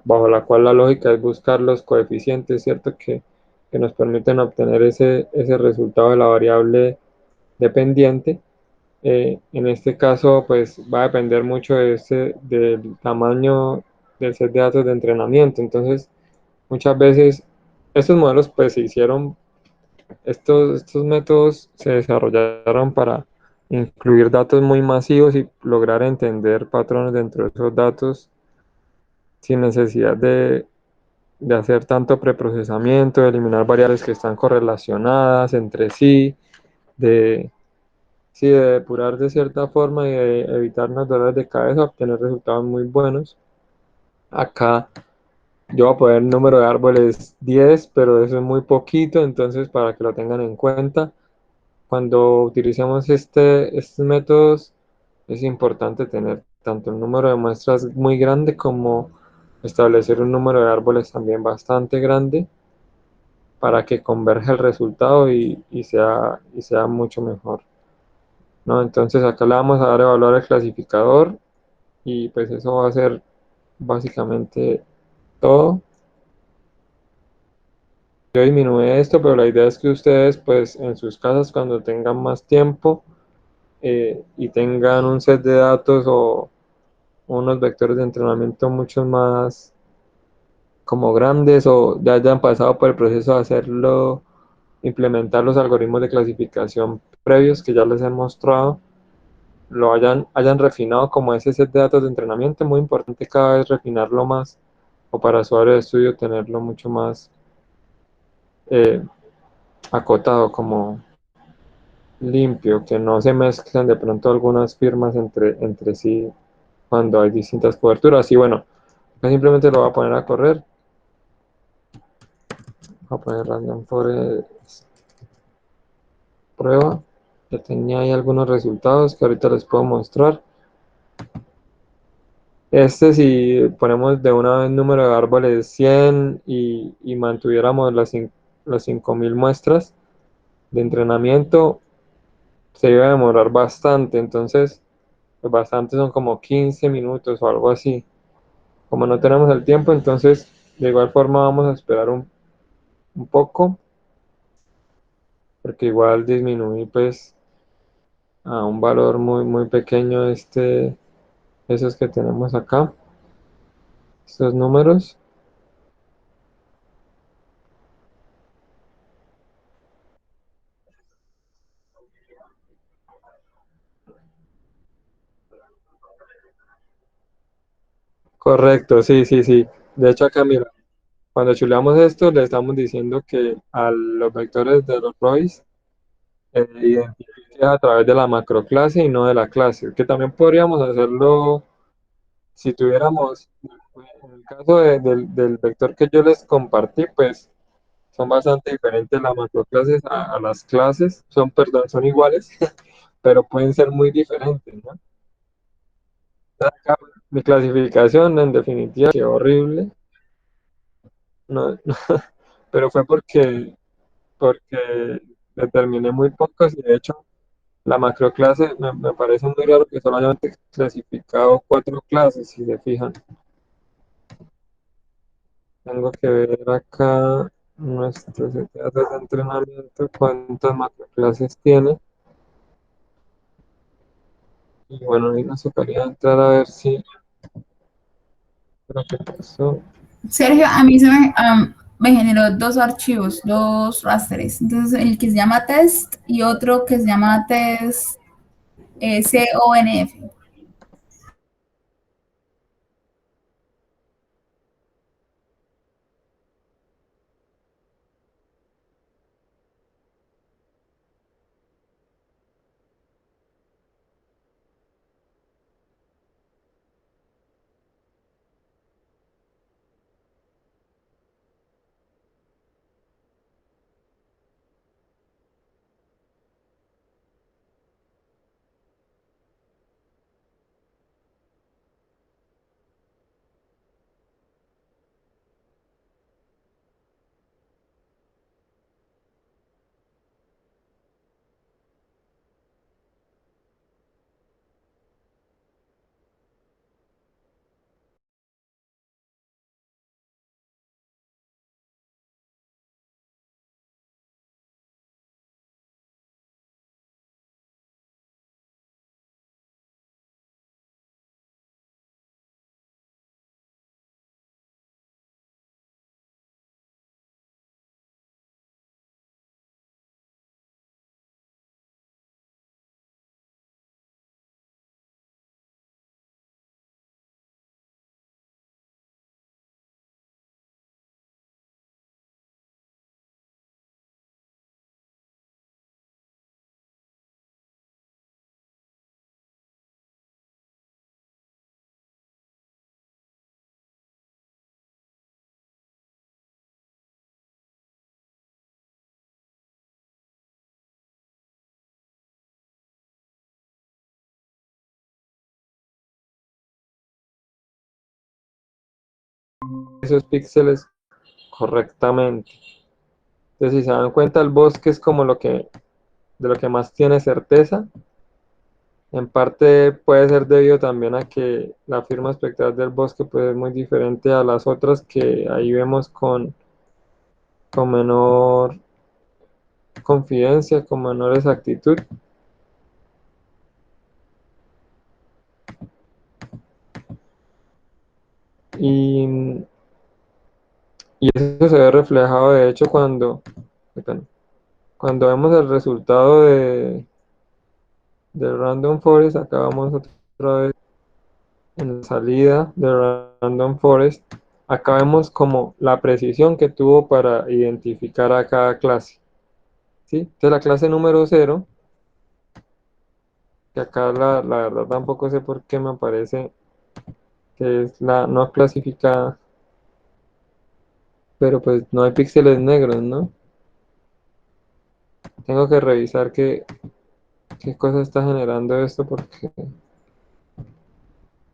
bajo la cual la lógica es buscar los coeficientes, ¿cierto? Que nos permiten obtener ese resultado de la variable dependiente. En este caso, pues va a depender mucho del tamaño del set de datos de entrenamiento. Entonces, muchas veces estos modelos, pues se hicieron, estos métodos se desarrollaron para incluir datos muy masivos y lograr entender patrones dentro de esos datos sin necesidad de hacer tanto preprocesamiento, de eliminar variables que están correlacionadas entre sí, de sí, de depurar de cierta forma y de evitarnos dolores de cabeza, obtener resultados muy buenos. Acá yo voy a poner el número de árboles 10, pero eso es muy poquito, entonces para que lo tengan en cuenta, cuando utilicemos estos métodos es importante tener tanto un número de muestras muy grande como establecer un número de árboles también bastante grande para que converja el resultado y sea mucho mejor, ¿no? Entonces acá le vamos a dar evaluar el clasificador y pues eso va a ser básicamente todo. Yo disminuí esto, pero la idea es que ustedes pues en sus casas cuando tengan más tiempo y tengan un set de datos o unos vectores de entrenamiento mucho más como grandes o ya hayan pasado por el proceso de hacerlo, implementar los algoritmos de clasificación previos que ya les he mostrado, hayan refinado como ese set de datos de entrenamiento, muy importante cada vez refinarlo más o para su área de estudio tenerlo mucho más eh, acotado, como limpio, que no se mezclen de pronto algunas firmas entre sí cuando hay distintas coberturas. Y bueno, acá simplemente lo voy a poner a correr, voy a poner random forest prueba, ya tenía ahí algunos resultados que ahorita les puedo mostrar. Si ponemos de una vez número de árboles 100 y mantuviéramos las 5000 muestras de entrenamiento, se iba a demorar bastante. Entonces, pues bastante son como 15 minutos o algo así. Como no tenemos el tiempo, entonces de igual forma vamos a esperar un poco, porque igual disminuí pues a un valor muy pequeño esos que tenemos acá, estos números. Correcto, sí, sí, sí. De hecho, acá mira, cuando chuleamos esto, le estamos diciendo que a los vectores de los Royce identifique a través de la macroclase y no de la clase, que también podríamos hacerlo si tuviéramos, en el caso del vector que yo les compartí, pues son bastante diferentes las macroclases a las clases, son, perdón, son iguales, pero pueden ser muy diferentes, ¿no? Acá, mi clasificación, en definitiva, qué horrible, no, pero fue porque determiné muy pocos y de hecho la macroclase me parece muy raro que solamente he clasificado 4 clases, si se fijan. Tengo que ver acá nuestros datos de entrenamiento, cuántas macroclases tiene. Y bueno, ahí nos tocaría entrar a ver si lo que pasó. Sergio, a mí me generó dos archivos, dos rasters. Entonces, el que se llama test y otro que se llama test CONF. Esos píxeles correctamente. Entonces, si se dan cuenta, el bosque es como de lo que más tiene certeza. En parte puede ser debido también a que la firma espectral del bosque puede ser muy diferente a las otras que ahí vemos con menor confidencia, con menor exactitud. Y, y eso se ve reflejado de hecho cuando vemos el resultado de Random Forest. Acá vamos otra vez en la salida de Random Forest. Acá vemos como la precisión que tuvo para identificar a cada clase, ¿sí? Entonces la clase número 0, que acá la verdad tampoco sé por qué me aparece que es la no clasificada, pero pues no hay píxeles negros, ¿no? Tengo que revisar qué cosa está generando esto porque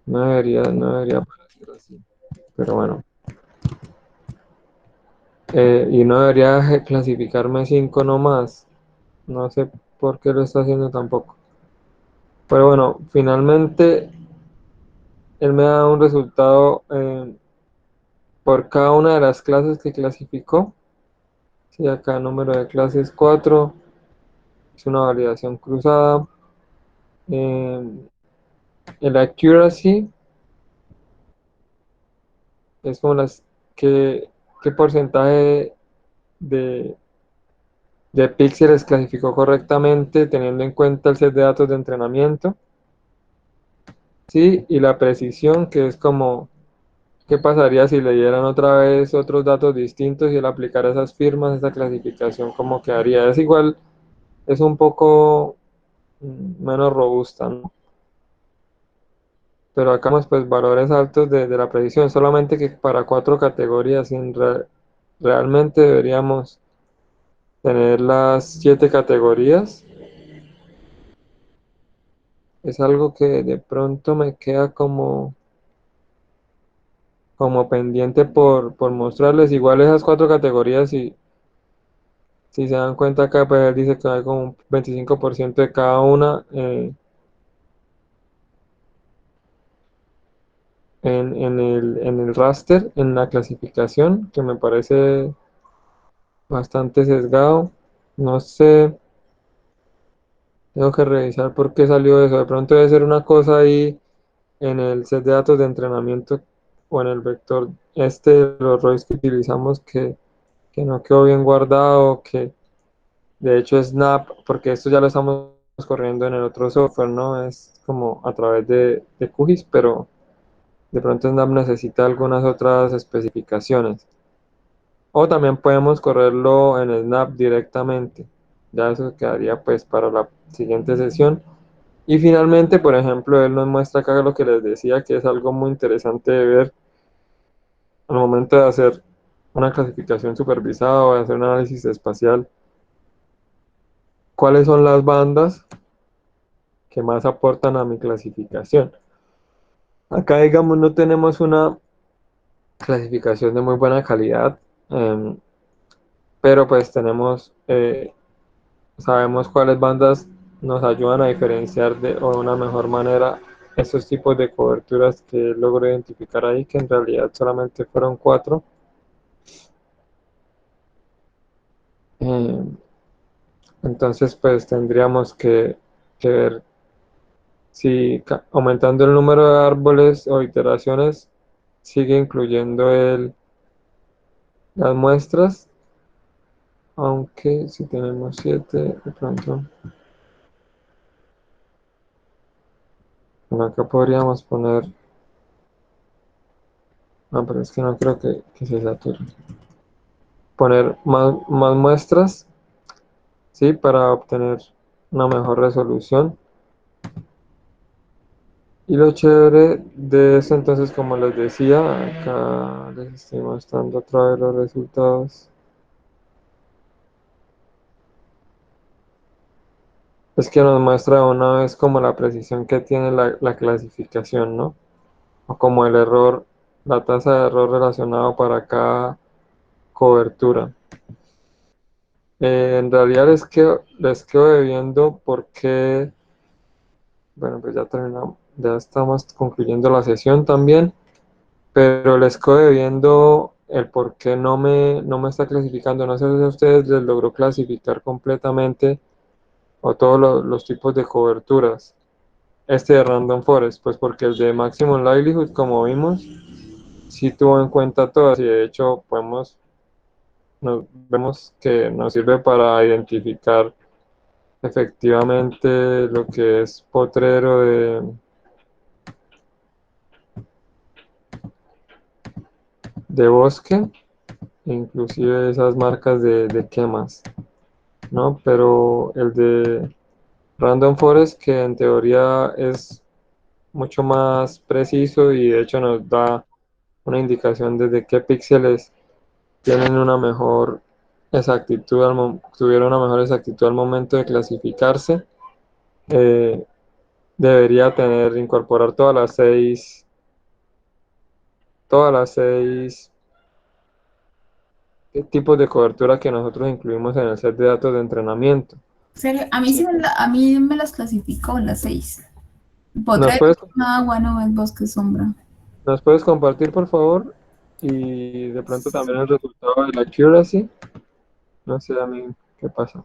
no debería aparecer así. Pero bueno, y no debería clasificarme 5 nomás. No sé por qué lo está haciendo tampoco. Pero bueno, finalmente él me da un resultado por cada una de las clases que clasificó. Sí, acá número de clases 4, es una validación cruzada. Eh, el accuracy es como qué porcentaje de, de píxeles clasificó correctamente teniendo en cuenta el set de datos de entrenamiento. Sí, y la precisión, que es como ¿Qué pasaría si le dieran otra vez otros datos distintos y él aplicara esas firmas, esa clasificación, cómo quedaría? Es igual, es un poco menos robusta, ¿no? Pero acá más pues valores altos de la predicción, solamente que para 4 categorías, realmente deberíamos tener las 7 categorías. Es algo que de pronto me queda como pendiente por mostrarles. Igual esas 4 categorías, si se dan cuenta acá, pues él dice que hay como un 25% de cada una en el raster, en la clasificación, que me parece bastante sesgado. No sé, tengo que revisar por qué salió eso. De pronto debe ser una cosa ahí en el set de datos de entrenamiento o en el vector de los ROIs que utilizamos que no quedó bien guardado, que de hecho Snap, porque esto ya lo estamos corriendo en el otro software, ¿no? Es como a través de QGIS, pero de pronto Snap necesita algunas otras especificaciones. O también podemos correrlo en Snap directamente. Ya eso quedaría pues para la siguiente sesión. Y finalmente, por ejemplo, él nos muestra acá lo que les decía, que es algo muy interesante de ver al momento de hacer una clasificación supervisada o de hacer un análisis espacial. ¿Cuáles son las bandas que más aportan a mi clasificación? Acá, digamos, no tenemos una clasificación de muy buena calidad, pero pues sabemos cuáles bandas nos ayudan a diferenciar de o de una mejor manera esos tipos de coberturas que logro identificar ahí, que en realidad solamente fueron 4. Eh, entonces, pues tendríamos que ver si aumentando el número de árboles o iteraciones sigue incluyendo las muestras, aunque si tenemos 7, de pronto, bueno, acá podríamos poner, no, pero es que no creo que se sature. Poner más muestras, ¿sí? Para obtener una mejor resolución. Y lo chévere de eso, entonces, como les decía, acá les estoy mostrando otra vez los resultados. Es que nos muestra una vez como la precisión que tiene la clasificación, ¿no? O como el error, la tasa de error relacionado para cada cobertura. En realidad les quedo debiendo porque, bueno, pues ya terminamos, ya estamos concluyendo la sesión también, pero les quedo debiendo el por qué no me está clasificando. No sé si a ustedes les logró clasificar completamente o todos los tipos de coberturas. Este de Random Forest, pues porque el de Maximum Livelihood, como vimos, sí tuvo en cuenta todas y de hecho vemos que nos sirve para identificar efectivamente lo que es potrero de bosque, inclusive esas marcas de quemas, ¿no? Pero el de Random Forest, que en teoría es mucho más preciso y de hecho nos da una indicación desde qué píxeles tienen una mejor tuvieron una mejor exactitud al momento de clasificarse. eh, Debería incorporar todas las seis tipos de cobertura que nosotros incluimos en el set de datos de entrenamiento. En serio, a mí, Sí. a mí me las clasificó las 6. ¿Nos Potrero, puedes, agua, no es bosque, sombra. nos puedes compartir, por favor? Y de pronto también el resultado de la accuracy. No sé a mí qué pasa.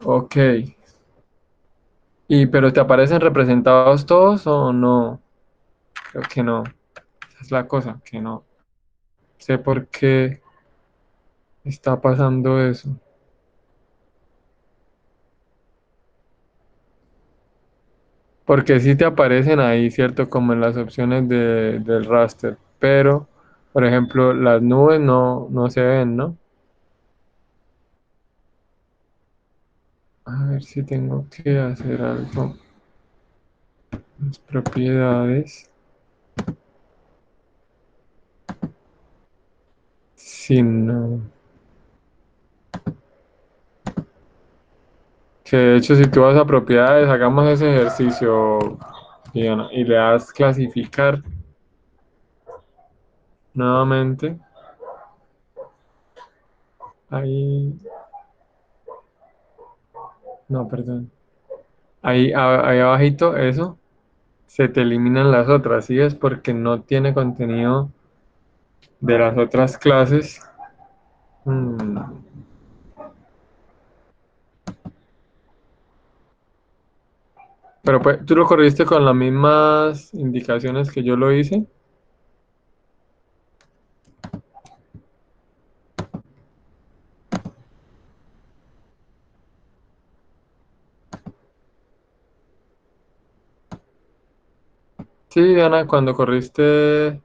Ok. ¿Pero te aparecen representados todos o no? Creo que no. Esa es la cosa, que no sé por qué. está pasando eso. Porque sí te aparecen ahí, ¿cierto? Como en las opciones del raster. Pero, por ejemplo, las nubes no se ven, ¿no? A ver si tengo que hacer algo. Las propiedades. Si no. Que de hecho, si tú vas a propiedades, hagamos ese ejercicio, Diana, y le das clasificar nuevamente. Ahí, no, perdón. Ahí abajito, eso, se te eliminan las otras, ¿sí? Es porque no tiene contenido de las otras clases. Mm, Pero pues, tú lo corriste con las mismas indicaciones que yo lo hice. Sí, Diana, cuando corriste,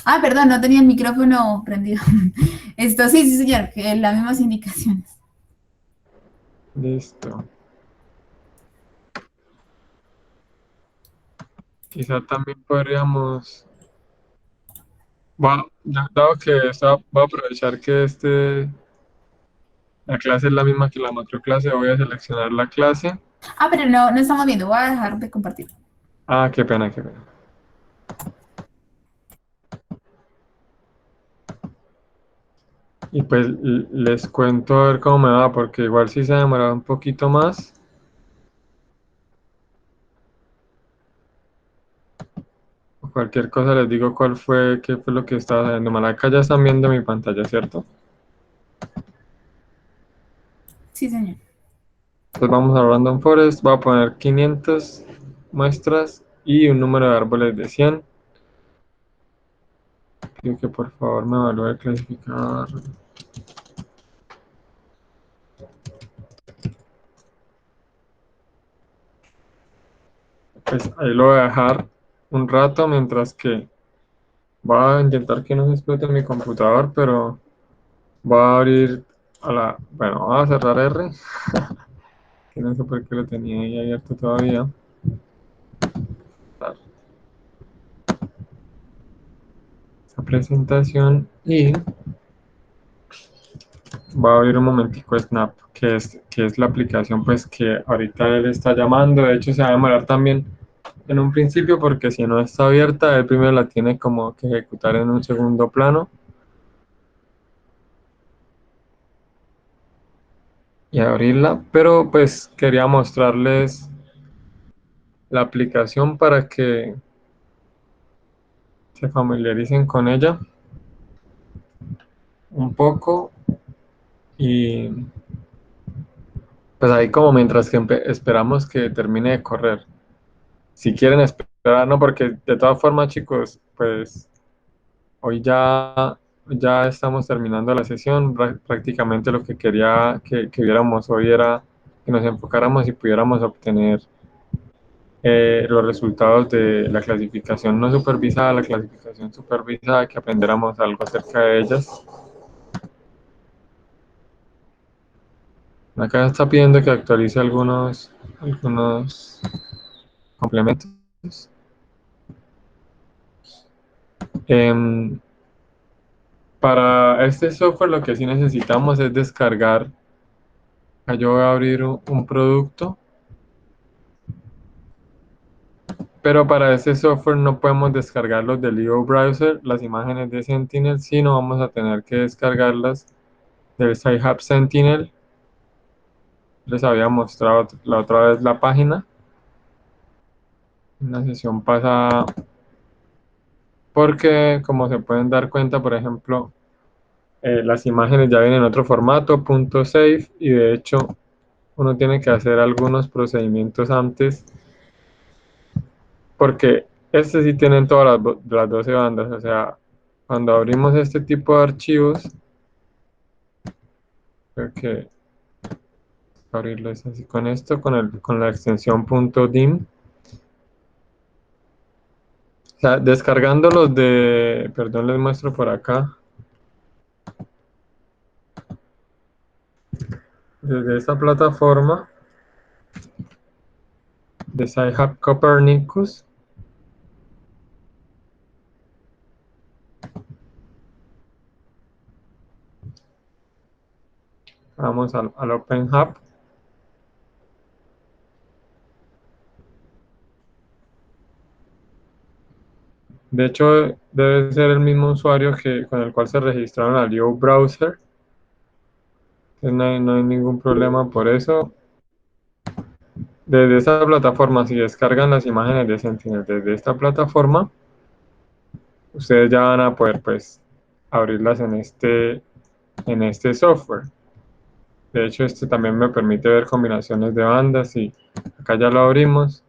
Ah, perdón, no tenía el micrófono prendido. Esto sí, sí, señor, que las mismas indicaciones. listo. Quizá también podríamos, dado que voy a aprovechar que la clase es la misma que la macroclase, voy a seleccionar la clase. Ah, pero no, no estamos viendo, voy a dejar de compartir. Ah, qué pena, qué pena. Y pues les cuento a ver cómo me va, porque igual sí se ha demorado un poquito más. O cualquier cosa les digo qué fue lo que estaba haciendo mal. Acá ya están viendo mi pantalla, ¿cierto? Sí, señor. Entonces vamos a Random Forest, voy a poner 500 muestras y un número de árboles de 100. Pido que por favor me evalúe el clasificador. Pues ahí lo voy a dejar un rato mientras que voy a intentar que no se explote mi computador, pero voy a abrir bueno, voy a cerrar R, que no sé por qué lo tenía ahí abierto todavía. Esta presentación y voy a abrir un momentico Snap, que es la aplicación pues que ahorita él está llamando. De hecho se va a demorar también en un principio porque si no está abierta, él primero la tiene como que ejecutar en un segundo plano y abrirla, pero pues quería mostrarles la aplicación para que se familiaricen con ella un poco y pues ahí como mientras que esperamos que termine de correr. Si quieren esperar, no, porque de todas formas, chicos, pues hoy ya estamos terminando la sesión. Prácticamente lo que quería que viéramos hoy era que nos enfocáramos y pudiéramos obtener los resultados de la clasificación no supervisada, la clasificación supervisada, que aprendiéramos algo acerca de ellas. Acá está pidiendo que actualice algunos complementos. Em, para este software lo que sí necesitamos es descargar. Acá yo voy a abrir un producto, pero para este software no podemos descargarlos del IO Browser, las imágenes de Sentinel, sino vamos a tener que descargarlas del Sci-Hub Sentinel. Les había mostrado la otra vez la página en la sesión pasada, porque como se pueden dar cuenta, por ejemplo, las imágenes ya vienen en otro formato, .save, y de hecho uno tiene que hacer algunos procedimientos antes, porque este sí tienen todas las 12 bandas, o sea, cuando abrimos este tipo de archivos, Creo que abrirlo es así con esto, con la extensión .dim. O sea, descargando los de, perdón, les muestro por acá, desde esta plataforma de Sci-Hub Copernicus. Vamos al Open Hub. De hecho, debe ser el mismo usuario con el cual se registraron al Yo Browser. Entonces no hay ningún problema por eso. Desde esta plataforma, si descargan las imágenes de Sentinel desde esta plataforma, ustedes ya van a poder pues abrirlas en este software. De hecho, este también me permite ver combinaciones de bandas y acá ya lo abrimos.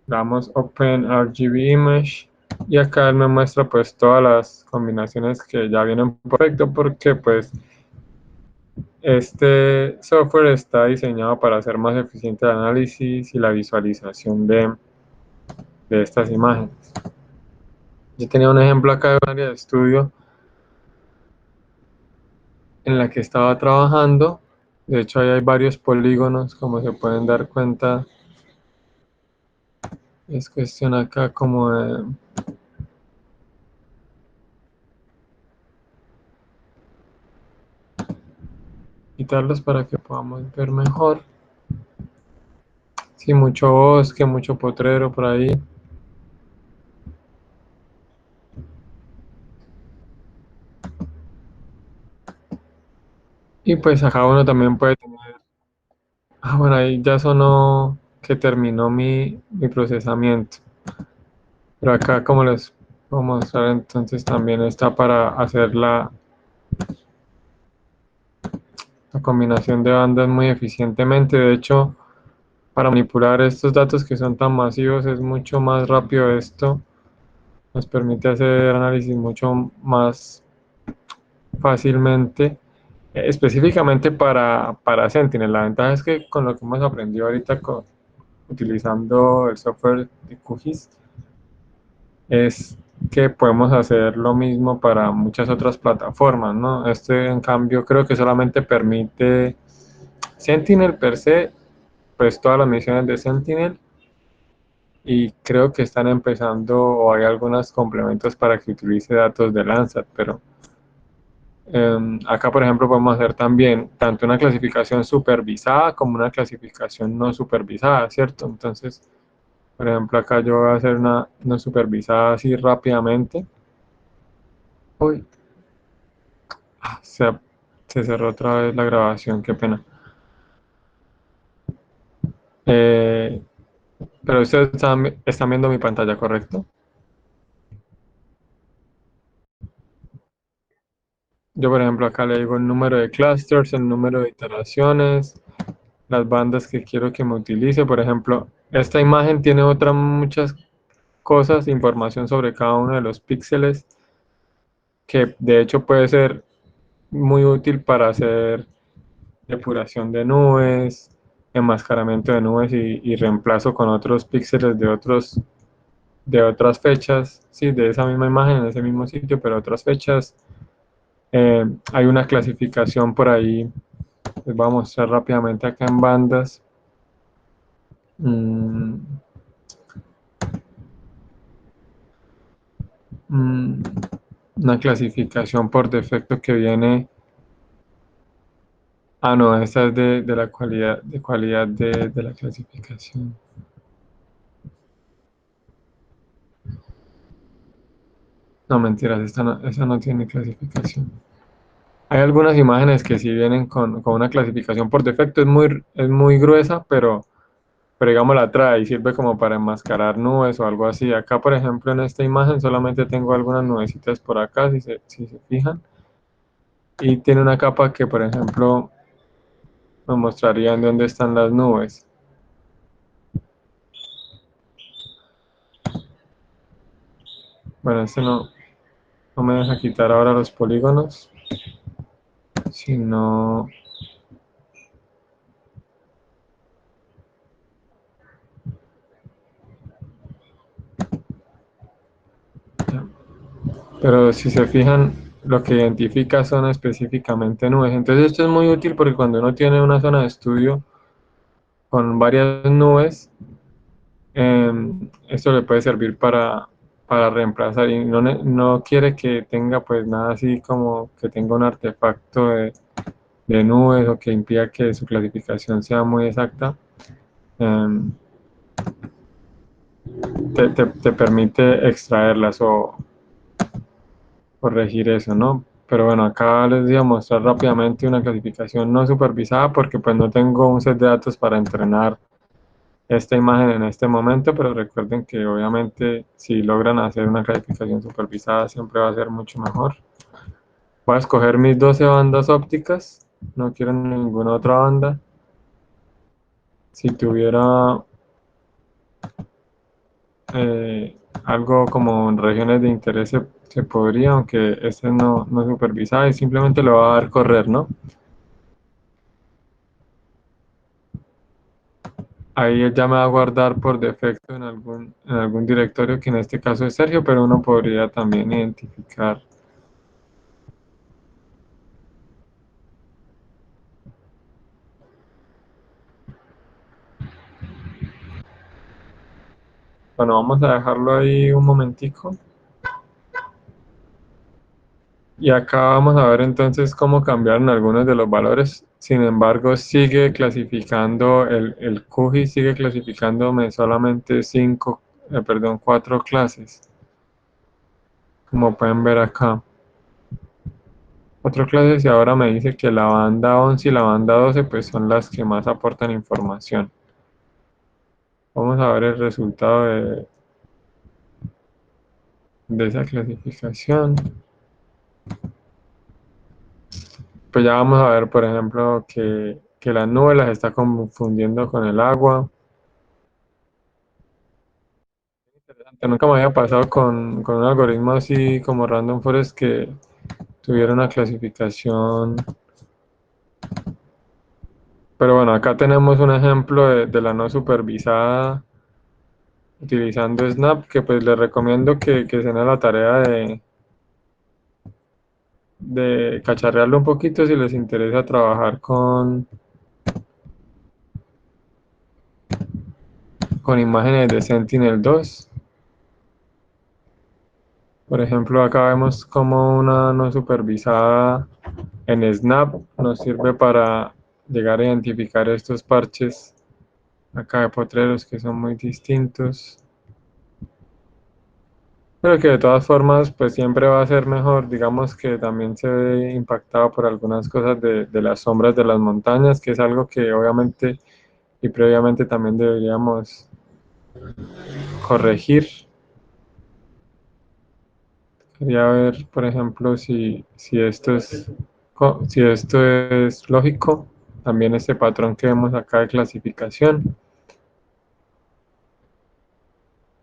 Damos Open RGB Image y acá él me muestra pues todas las combinaciones que ya vienen perfecto porque pues este software está diseñado para hacer más eficiente el análisis y la visualización de estas imágenes. Yo tenía un ejemplo acá de un área de estudio en la que estaba trabajando. De hecho, ahí hay varios polígonos, como se pueden dar cuenta. Es cuestión acá como de quitarlos para que podamos ver mejor. Sí, mucho bosque, mucho potrero por ahí. Y pues acá uno también puede tener... Ah, bueno, ahí ya sonó que terminó mi procesamiento. Pero acá, como les puedo mostrar, entonces también está para hacer la combinación de bandas muy eficientemente. De hecho, para manipular estos datos que son tan masivos es mucho más rápido esto. Nos permite hacer análisis mucho más fácilmente, específicamente para Sentinel. La ventaja es que con lo que hemos aprendido ahorita utilizando el software de QGIS, es que podemos hacer lo mismo para muchas otras plataformas, ¿no? Este, en cambio, creo que solamente permite Sentinel per se, pues todas las misiones de Sentinel, y creo que están empezando o hay algunos complementos para que utilice datos de Landsat, pero acá, por ejemplo, podemos hacer también tanto una clasificación supervisada como una clasificación no supervisada, ¿cierto? Entonces, por ejemplo, acá yo voy a hacer una no supervisada así rápidamente. Uy, se, se cerró otra vez la grabación, qué pena. Eh, pero ustedes están viendo mi pantalla, ¿correcto? Yo, por ejemplo, acá le digo el número de clusters, el número de iteraciones, las bandas que quiero que me utilice. Por ejemplo, esta imagen tiene otras muchas cosas, información sobre cada uno de los píxeles, que de hecho puede ser muy útil para hacer depuración de nubes, enmascaramiento de nubes y reemplazo con otros píxeles de otras fechas, sí, de esa misma imagen en ese mismo sitio, pero otras fechas. Hay una clasificación por ahí, les voy a mostrar rápidamente acá en bandas. Mm, mm, una clasificación por defecto que viene. Ah, no, esta es de la cualidad de la clasificación. No, mentiras, esta no tiene clasificación. Hay algunas imágenes que sí vienen con una clasificación por defecto, es muy gruesa, pero digamos la trae y sirve como para enmascarar nubes o algo así. Acá, por ejemplo, en esta imagen solamente tengo algunas nubecitas por acá, si se fijan. Y tiene una capa que, por ejemplo, me mostraría en dónde están las nubes. Bueno, este no me deja quitar ahora los polígonos. Si no, pero si se fijan, lo que identifica son específicamente nubes. Entonces esto es muy útil porque cuando uno tiene una zona de estudio con varias nubes, esto le puede servir para reemplazar y no quiere que tenga pues nada así como que tenga un artefacto de nubes o que impida que su clasificación sea muy exacta. em, te permite extraerlas o corregir eso, ¿no? Pero bueno, acá les voy a mostrar rápidamente una clasificación no supervisada porque pues no tengo un set de datos para entrenar esta imagen en este momento, pero recuerden que obviamente si logran hacer una clasificación supervisada siempre va a ser mucho mejor. Voy a escoger mis 12 bandas ópticas, no quiero ninguna otra banda. Si tuviera algo como regiones de interés se podría, aunque este no es supervisado y simplemente lo va a dar correr, ¿no? Ahí ya me va a guardar por defecto en algún directorio que en este caso es Sergio, pero uno podría también identificar. Bueno, vamos a dejarlo ahí un momentico. Y acá vamos a ver entonces cómo cambiaron algunos de los valores. Sin embargo, sigue clasificando, el QGIS sigue clasificándome solamente perdón, 4 clases, como pueden ver acá. 4 clases y ahora me dice que la banda 11 y la banda 12 pues son las que más aportan información. Vamos a ver el resultado de esa clasificación. Pues ya vamos a ver, por ejemplo, que las nubes las está confundiendo con el agua. Interesante, nunca me había pasado con un algoritmo así como Random Forest que tuviera una clasificación. Pero bueno, acá tenemos un ejemplo de la no supervisada utilizando Snap, que pues les recomiendo que se den a la tarea de cacharrearlo un poquito si les interesa trabajar con imágenes de Sentinel-2. Por ejemplo, acá vemos como una no supervisada en Snap nos sirve para llegar a identificar estos parches acá de potreros que son muy distintos. Pero que de todas formas, pues siempre va a ser mejor. Digamos que también se ve impactado por algunas cosas de las sombras de las montañas, que es algo que obviamente y previamente también deberíamos corregir. Quería ver, por ejemplo, si esto es lógico. También este patrón que vemos acá de clasificación.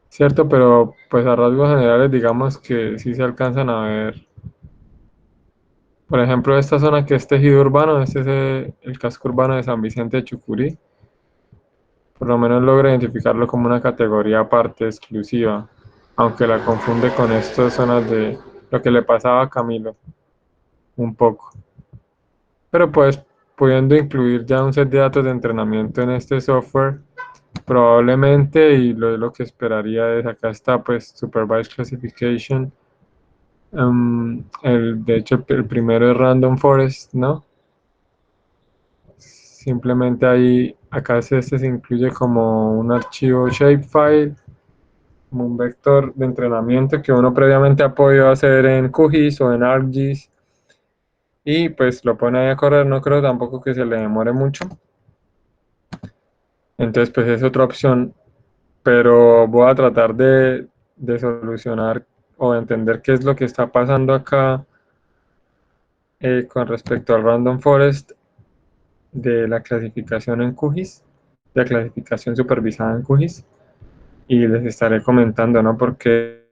Cierto, pero pues a rasgos generales digamos que sí se alcanzan a ver. Por ejemplo, esta zona que es tejido urbano, este es el casco urbano de San Vicente de Chucurí. Por lo menos logra identificarlo como una categoría aparte, exclusiva, aunque la confunde con estas zonas de lo que le pasaba a Camilo, un poco. Pero pues, pudiendo incluir ya un set de datos de entrenamiento en este software, probablemente, y lo que esperaría es, acá está pues Supervised Classification. De hecho, el primero es Random Forest, ¿no? Simplemente ahí, acá este se incluye como un archivo shapefile, como un vector de entrenamiento que uno previamente ha podido hacer en QGIS o en ArcGIS y pues lo pone ahí a correr, no creo tampoco que se le demore mucho. Entonces pues es otra opción, pero voy a tratar de solucionar o entender qué es lo que está pasando acá con respecto al Random Forest de la clasificación en QGIS, de la clasificación supervisada en QGIS, y les estaré comentando, ¿no? Porque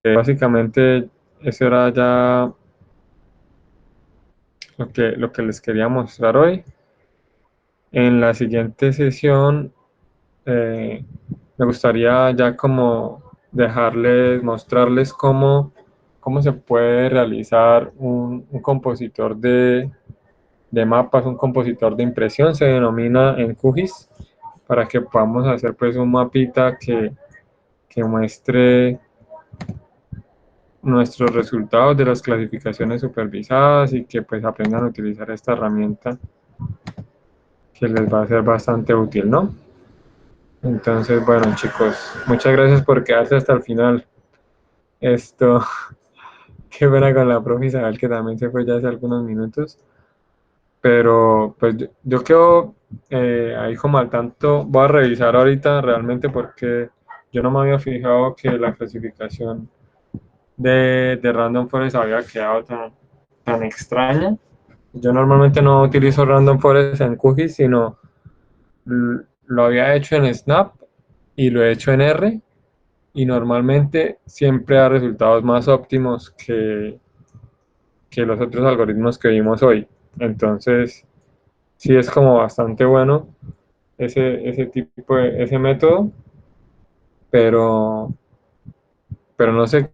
básicamente eso era ya lo que les quería mostrar hoy. En la siguiente sesión me gustaría ya como mostrarles cómo se puede realizar un compositor de mapas, un compositor de impresión, se denomina en QGIS, para que podamos hacer pues un mapita que muestre nuestros resultados de las clasificaciones supervisadas y que pues aprendan a utilizar esta herramienta que les va a ser bastante útil, ¿no? Entonces, bueno, chicos, muchas gracias por quedarse hasta el final. Esto, qué pena con la profe Isabel, que también se fue ya hace algunos minutos. Pero pues yo quedo ahí como al tanto. Voy a revisar ahorita realmente porque yo no me había fijado que la clasificación de Random Forest había quedado tan extraña. Yo normalmente no utilizo Random Forest en QGIS, sino lo había hecho en Snap y lo he hecho en R, y normalmente siempre da resultados más óptimos que los otros algoritmos que vimos hoy. Entonces, sí es como bastante bueno ese método, pero, pero no sé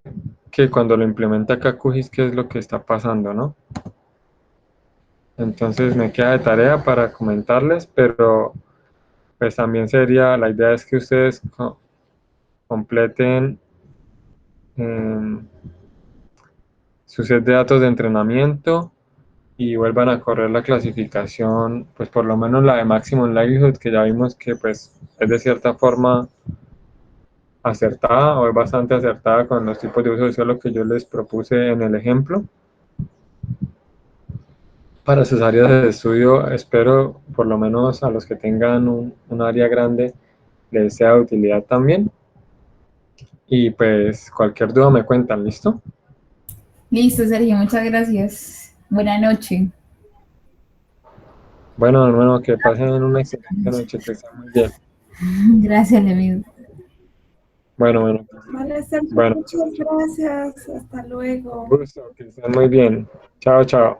que cuando lo implementa acá QGIS qué es lo que está pasando, ¿no? Entonces me queda de tarea para comentarles, pero pues también la idea es que ustedes completen eh, su set de datos de entrenamiento y vuelvan a correr la clasificación, pues por lo menos la de Maximum Likelihood, que ya vimos que pues es de cierta forma acertada o es bastante acertada con los tipos de uso de suelo que yo les propuse en el ejemplo. Para sus áreas de estudio, espero por lo menos a los que tengan un área grande les sea de utilidad también. Y pues cualquier duda me cuentan, ¿listo? Listo, Sergio, muchas gracias. Buena noche. Bueno, hermano, que pasen una excelente noche, que estén muy bien. Gracias, le mismo. Bueno, Vale, Sergio, bueno, muchas gracias. Hasta luego. gusto, que estén muy bien. Chao, chao.